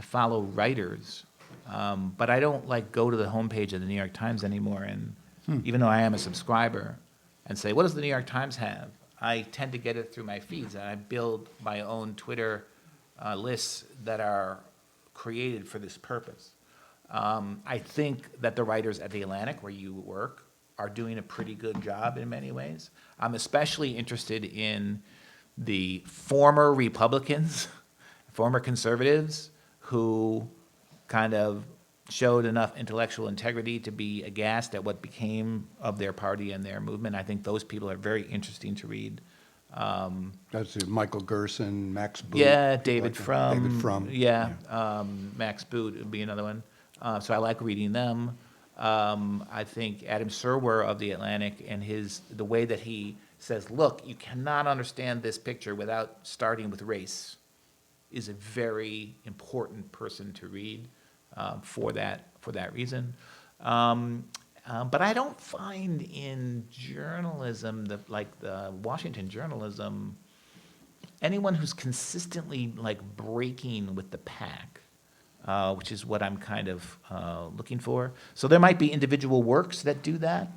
follow writers, but I don't go to the homepage of the New York Times anymore. And even though I am a subscriber, and say, what does the New York Times have? I tend to get it through my feeds, and I build my own Twitter lists that are created for this purpose. I think that the writers at The Atlantic, where you work, are doing a pretty good job in many ways. I'm especially interested in the former Republicans, former conservatives, who kind of showed enough intellectual integrity to be aghast at what became of their party and their movement. I think those people are very interesting to read. That's Michael Gerson, Max Boot. Yeah, people David like that. Frum. David Frum. Yeah, Max Boot would be another one. So I like reading them. I think Adam Serwer of The Atlantic and the way that he says, look, you cannot understand this picture without starting with race, is a very important person to read for that reason. But I don't find in journalism, the Washington journalism, anyone who's consistently breaking with the pack, which is what I'm kind of looking for. So there might be individual works that do that.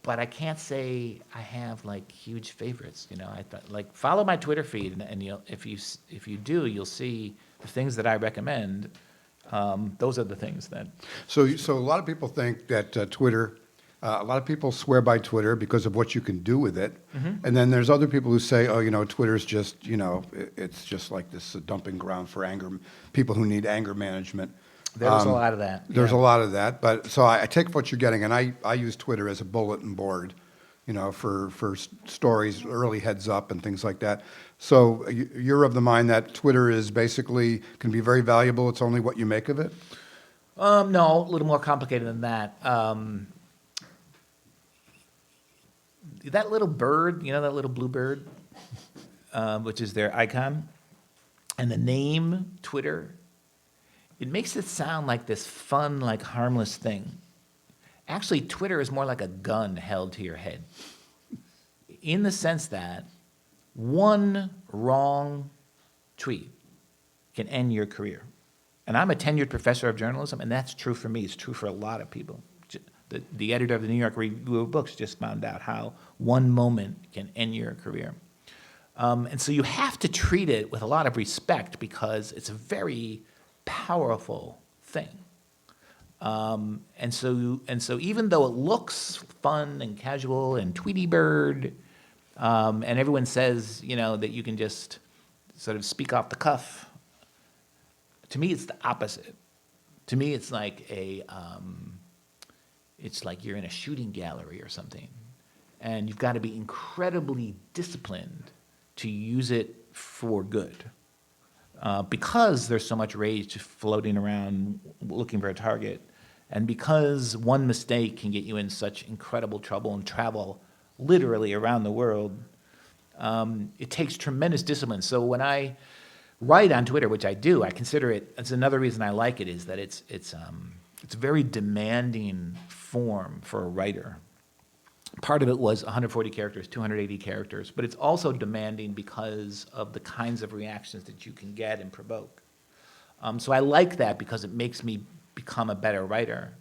But I can't say I have huge favorites. I thought follow my Twitter feed, and if you do, you'll see the things that I recommend. Those are the things that. So a lot of people think that Twitter, a lot of people swear by Twitter because of what you can do with it. Mm-hmm. And then there's other people who say, Twitter's just, it's just like this dumping ground for anger, people who need anger management. There's a lot of that. There's yeah. a lot of that. But so I take what you're getting, and I use Twitter as a bulletin board, for stories, early heads up and things like that. So you're of the mind that Twitter is basically, can be very valuable. It's only what you make of it? No, a little more complicated than that. That little bird, that little blue bird, which is their icon, and the name Twitter, it makes it sound like this fun, harmless thing. Actually, Twitter is more like a gun held to your head, in the sense that one wrong tweet can end your career. And I'm a tenured professor of journalism, and that's true for me. It's true for a lot of people. The editor of the New York Review of Books just found out how one moment can end your career. And so you have to treat it with a lot of respect because it's a very powerful thing. And so even though it looks fun and casual and Tweety Bird, and everyone says, that you can just sort of speak off the cuff, to me it's the opposite. To me it's it's like you're in a shooting gallery or something, and you've got to be incredibly disciplined to use it for good. Because there's so much rage floating around looking for a target, and because one mistake can get you in such incredible trouble and travel literally around the world, it takes tremendous discipline. So when I write on Twitter, which I do, I consider it, that's another reason I like it, is that it's a very demanding form for a writer, part of it was 140 characters, 280 characters, but it's also demanding because of the kinds of reactions that you can get and provoke. So I like that because it makes me become a better writer.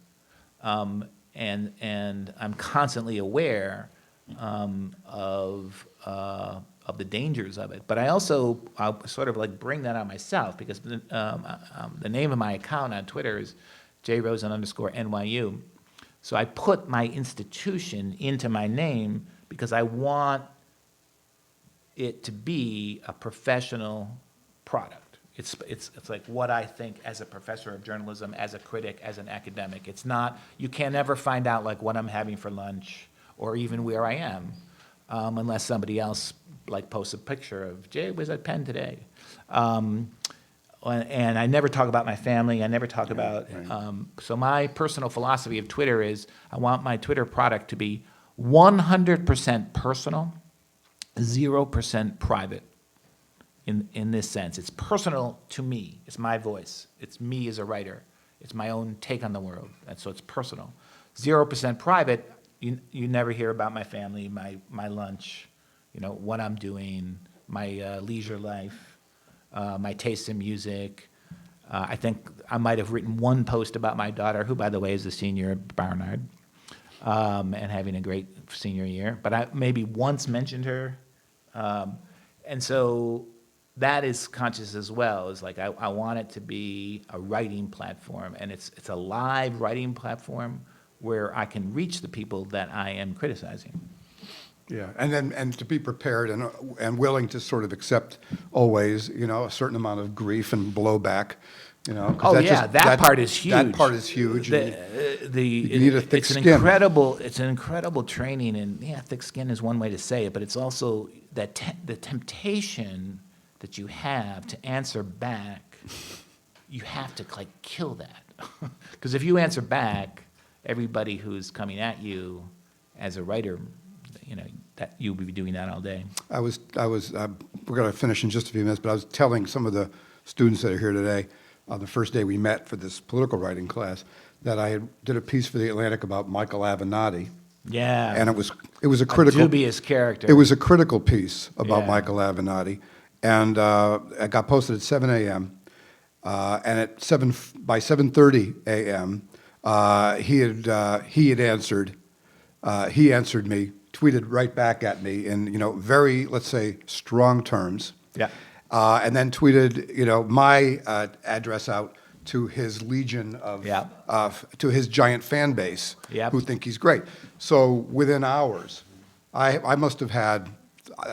And I'm constantly aware of the dangers of it. But I also sort of like bring that on myself because the name of my account on Twitter is Jay Rosen _NYU. So I put my institution into my name because I want it to be a professional product. It's like what I think as a professor of journalism, as a critic, as an academic. It's not, you can never find out like what I'm having for lunch or even where I am unless somebody else like posts a picture of, Jay was at Penn today. And I never talk about my family. I never talk about, so my personal philosophy of Twitter is I want my Twitter product to be 100% personal, 0% private in this sense. It's personal to me. It's my voice. It's me as a writer. It's my own take on the world. And so it's personal. 0% private, you never hear about my family, my lunch, you know, what I'm doing, my leisure life. My taste in music. I think I might have written one post about my daughter, who, by the way, is a senior at Barnard, and having a great senior year. But I maybe once mentioned her. And so that is conscious as well. It's like I want it to be a writing platform, and it's a live writing platform where I can reach the people that I am criticizing. Yeah, and to be prepared and willing to sort of accept always, you know, a certain amount of grief and blowback, you know. 'cause Oh, that yeah, just- that part is huge. That part is huge. You need a thick it's an skin. It's an incredible training, and yeah, thick skin is one way to say it, but it's also that the temptation that you have to answer back, you have to like kill that. Because if you answer back, everybody who's coming at you as a writer, you know, that you'll be doing that all day. We're going to finish in just a few minutes, but I was telling some of the students that are here today on the first day we met for this political writing class that I did a piece for the Atlantic about Michael Avenatti, Yeah. and it was a critical dubious character. It was a critical piece about Yeah. Michael Avenatti, and it got posted at 7 a.m. And by 7:30 a.m. He had answered. He answered me, tweeted right back at me in, you know, very, let's say, strong terms. Yeah. And then tweeted, you know, my address out to his legion of, Yeah. to his giant fan base, Yep. who think he's great. So within hours, I must have had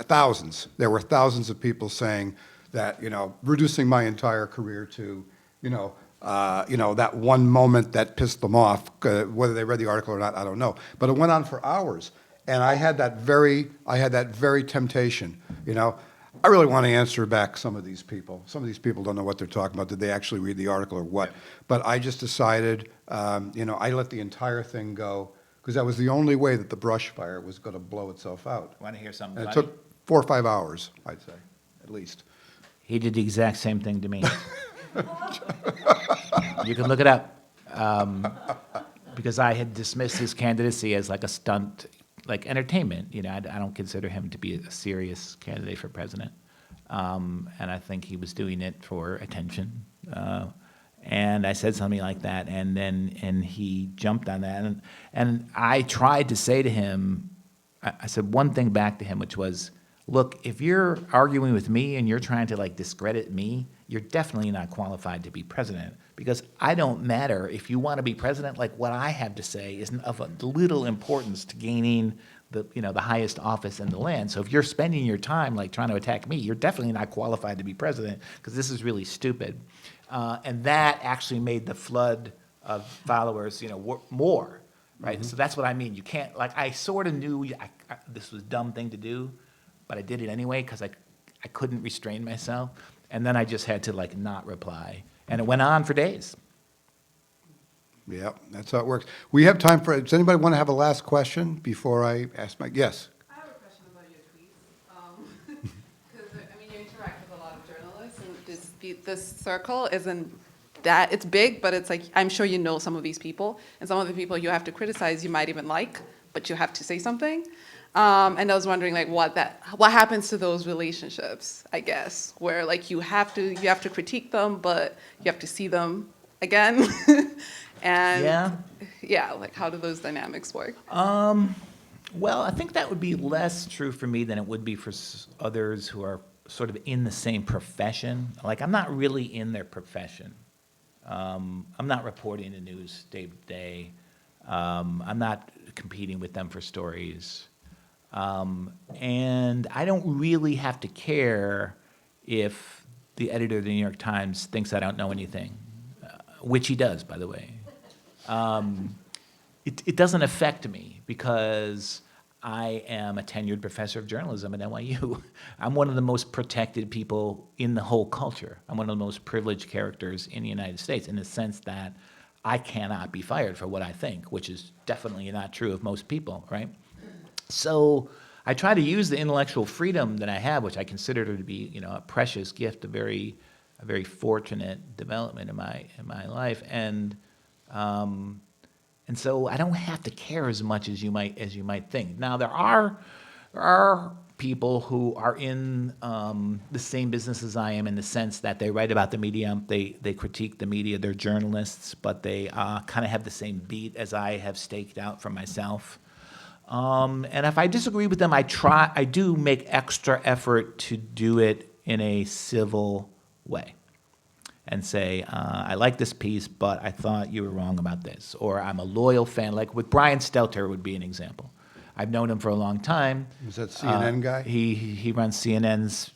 thousands. There were thousands of people saying that, you know, reducing my entire career to, you know, that one moment that pissed them off. Whether they read the article or not, I don't know. But it went on for hours, and I had that very temptation. You know, I really want to answer back some of these people. Some of these people don't know what they're talking about. Did they actually read the article or what? But I just decided, you know, I let the entire thing go because that was the only way that the brush fire was going to blow itself out. Want to hear something And it funny? took 4 or 5 hours, I'd say, at least. He did the exact same thing to me. You can look it up. Because I had dismissed his candidacy as like a stunt, like entertainment. You know, I don't consider him to be a serious candidate for president. And I think he was doing it for attention. And I said something like that, and he jumped on that. And I tried to say to him, I said one thing back to him, which was, look, if you're arguing with me and you're trying to like discredit me, you're definitely not qualified to be president, because I don't matter. If you want to be president, like what I have to say is of a little importance to gaining the highest office in the land. So if you're spending your time like trying to attack me, you're definitely not qualified to be president, because this is really stupid. And that actually made the flood of followers, you know, more, right? Mm-hmm. So that's what I mean. You can't, like, I sort of knew this was a dumb thing to do, but I did it anyway because I couldn't restrain myself. And then I just had to like not reply. And it went on for days. Yep, that's how it works. We have time for, does anybody want to have a last question before I ask my, yes? I have a question about your tweets. Because, I mean, you interact with a lot of journalists, and this circle isn't that, it's big, but it's like, I'm sure you know some of these people, and some of the people you have to criticize you might even like, but you have to say something. And I was wondering like what happens to those relationships, I guess, where like you have to critique them, but you have to see them again. And like how do those dynamics work? Well, I think that would be less true for me than it would be for others who are sort of in the same profession. Like, I'm not really in their profession. I'm not reporting the news day to day. I'm not competing with them for stories. And I don't really have to care if the editor of the New York Times thinks I don't know anything, which he does, by the way. It doesn't affect me because I am a tenured professor of journalism at NYU. I'm one of the most protected people in the whole culture. I'm one of the most privileged characters in the United States in the sense that I cannot be fired for what I think, which is definitely not true of most people, right? So I try to use the intellectual freedom that I have, which I consider to be, a precious gift, a very fortunate development in my life, and so I don't have to care as much as you might think. Now there are people who are in the same business as I am in the sense that they write about the media, they critique the media, they're journalists, but they kind of have the same beat as I have staked out for myself. And if I disagree with them, I do make extra effort to do it in a civil way and say, I like this piece, but I thought you were wrong about this. Or I'm a loyal fan, like with Brian Stelter would be an example. I've known him for a long time. Is that CNN guy? He runs CNN's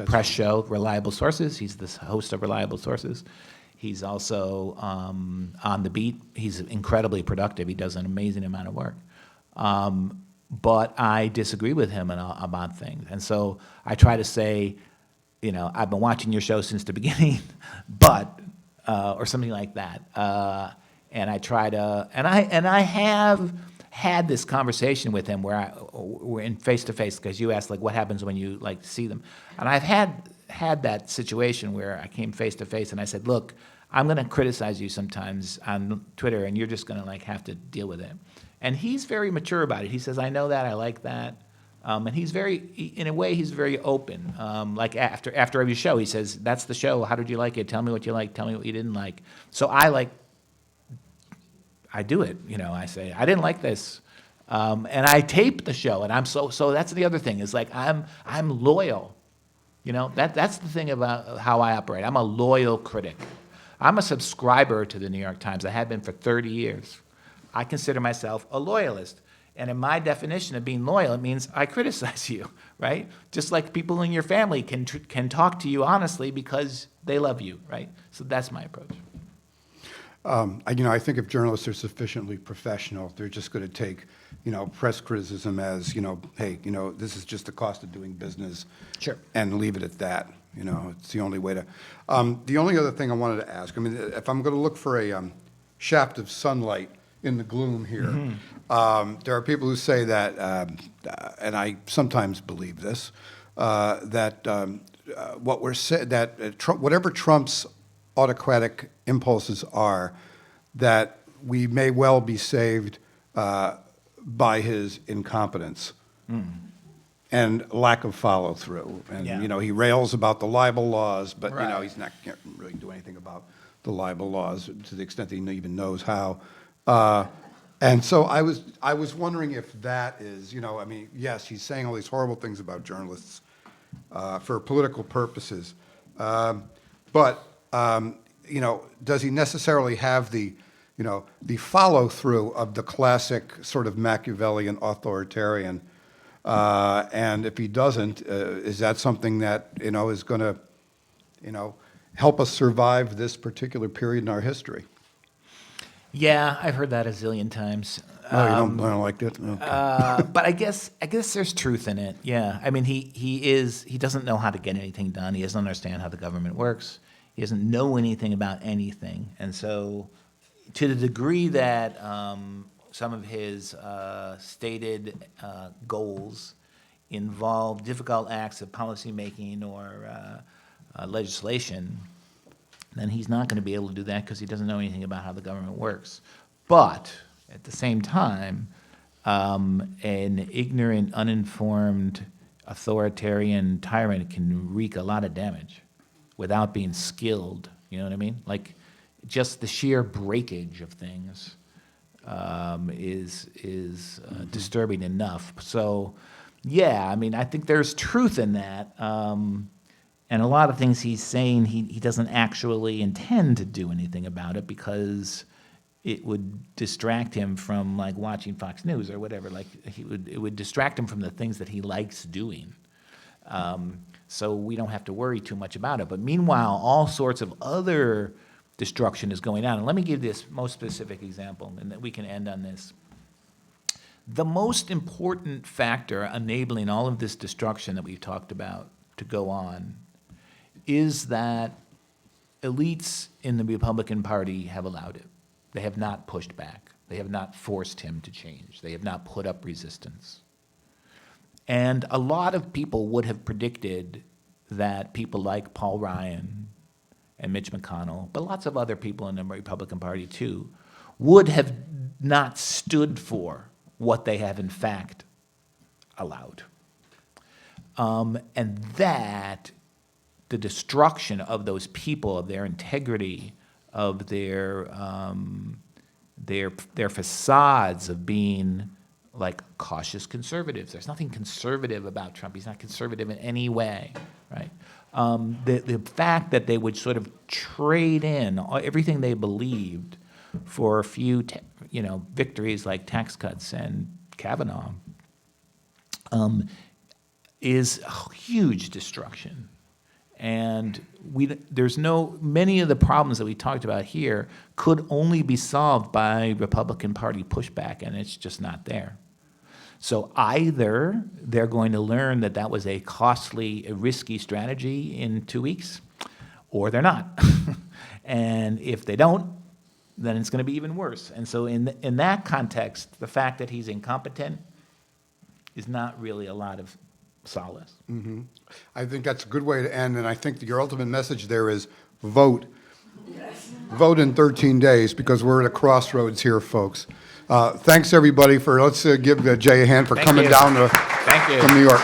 press show, Reliable Sources. He's the host of Reliable Sources. He's also on the beat. He's incredibly productive. He does an amazing amount of work. But I disagree with him about things. And so I try to say, I've been watching your show since the beginning, but, or something like that. And I try to, and I have had this conversation with him where we're in face-to-face, because you asked, like, what happens when you, like, see them. And I've had that situation where I came face-to-face and I said, look, I'm going to criticize you sometimes on Twitter, and you're just going to, like, have to deal with it. And he's very mature about it. He says, I know that, I like that. And he's in a way, he's very open. Like after every show, he says, that's the show, how did you like it? Tell me what you liked, tell me what you didn't like. So I do it, I say, I didn't like this. And I tape the show, and so that's the other thing, is like, I'm loyal. That's the thing about how I operate. I'm a loyal critic. I'm a subscriber to the New York Times. I have been for 30 years. I consider myself a loyalist. And in my definition of being loyal, it means I criticize you, right? Just like people in your family can talk to you honestly because they love you, right? So that's my approach. I think if journalists are sufficiently professional, they're just going to take, press criticism as, hey, this is just the cost of doing business. Sure. And leave it at that. It's the only way to. The only other thing I wanted to ask, if I'm going to look for a shaft of sunlight in the gloom here, there are people who say that, and I sometimes believe this, that whatever Trump's autocratic impulses are, that we may well be saved by his incompetence and lack of follow through. And Yeah. he rails about the libel laws, but Right. can't really do anything about the libel laws to the extent that he even knows how. And so I was wondering if that is, yes, he's saying all these horrible things about journalists for political purposes, but does he necessarily have the follow through of the classic sort of Machiavellian authoritarian? And if he doesn't, is that something that is going to help us survive this particular period in our history? Yeah, I've heard that a zillion times. No, you don't like it? Okay. But I guess there's truth in it. Yeah, he doesn't know how to get anything done. He doesn't understand how the government works. He doesn't know anything about anything, and so to the degree that some of his stated goals involve difficult acts of policymaking or legislation, then he's not going to be able to do that because he doesn't know anything about how the government works. But at the same time, An ignorant, uninformed, authoritarian tyrant can wreak a lot of damage without being skilled. You know what I mean? Like, just the sheer breakage of things is disturbing enough. So, yeah, I mean, I think there's truth in that. And a lot of things he's saying, he doesn't actually intend to do anything about it because it would distract him from, like, watching Fox News or whatever. Like, it would distract him from the things that he likes doing. So we don't have to worry too much about it. But meanwhile, all sorts of other destruction is going on. And let me give this most specific example, and that we can end on this. The most important factor enabling all of this destruction that we've talked about to go on is that elites in the Republican Party have allowed it. They have not pushed back. They have not forced him to change. They have not put up resistance. And a lot of people would have predicted that people like Paul Ryan and Mitch McConnell, but lots of other people in the Republican Party too, would have not stood for what they have in fact allowed. And that the destruction of those people, of their integrity, of their facades of being like cautious conservatives. There's nothing conservative about Trump. He's not conservative in any way, right? The fact that they would sort of trade in everything they believed for a few, victories like tax cuts and Kavanaugh is a huge destruction. And many of the problems that we talked about here could only be solved by Republican Party pushback, and it's just not there. So either they're going to learn that that was a costly, a risky strategy in 2 weeks, or they're not. And if they don't, then it's going to be even worse. And so in that context, the fact that he's incompetent is not really a lot of solace. Mm-hmm. I think that's a good way to end, and I think your ultimate message there is vote. Yes. Vote in 13 days, because we're at a crossroads here, folks. Thanks, everybody, let's give Jay a hand for coming down from New York.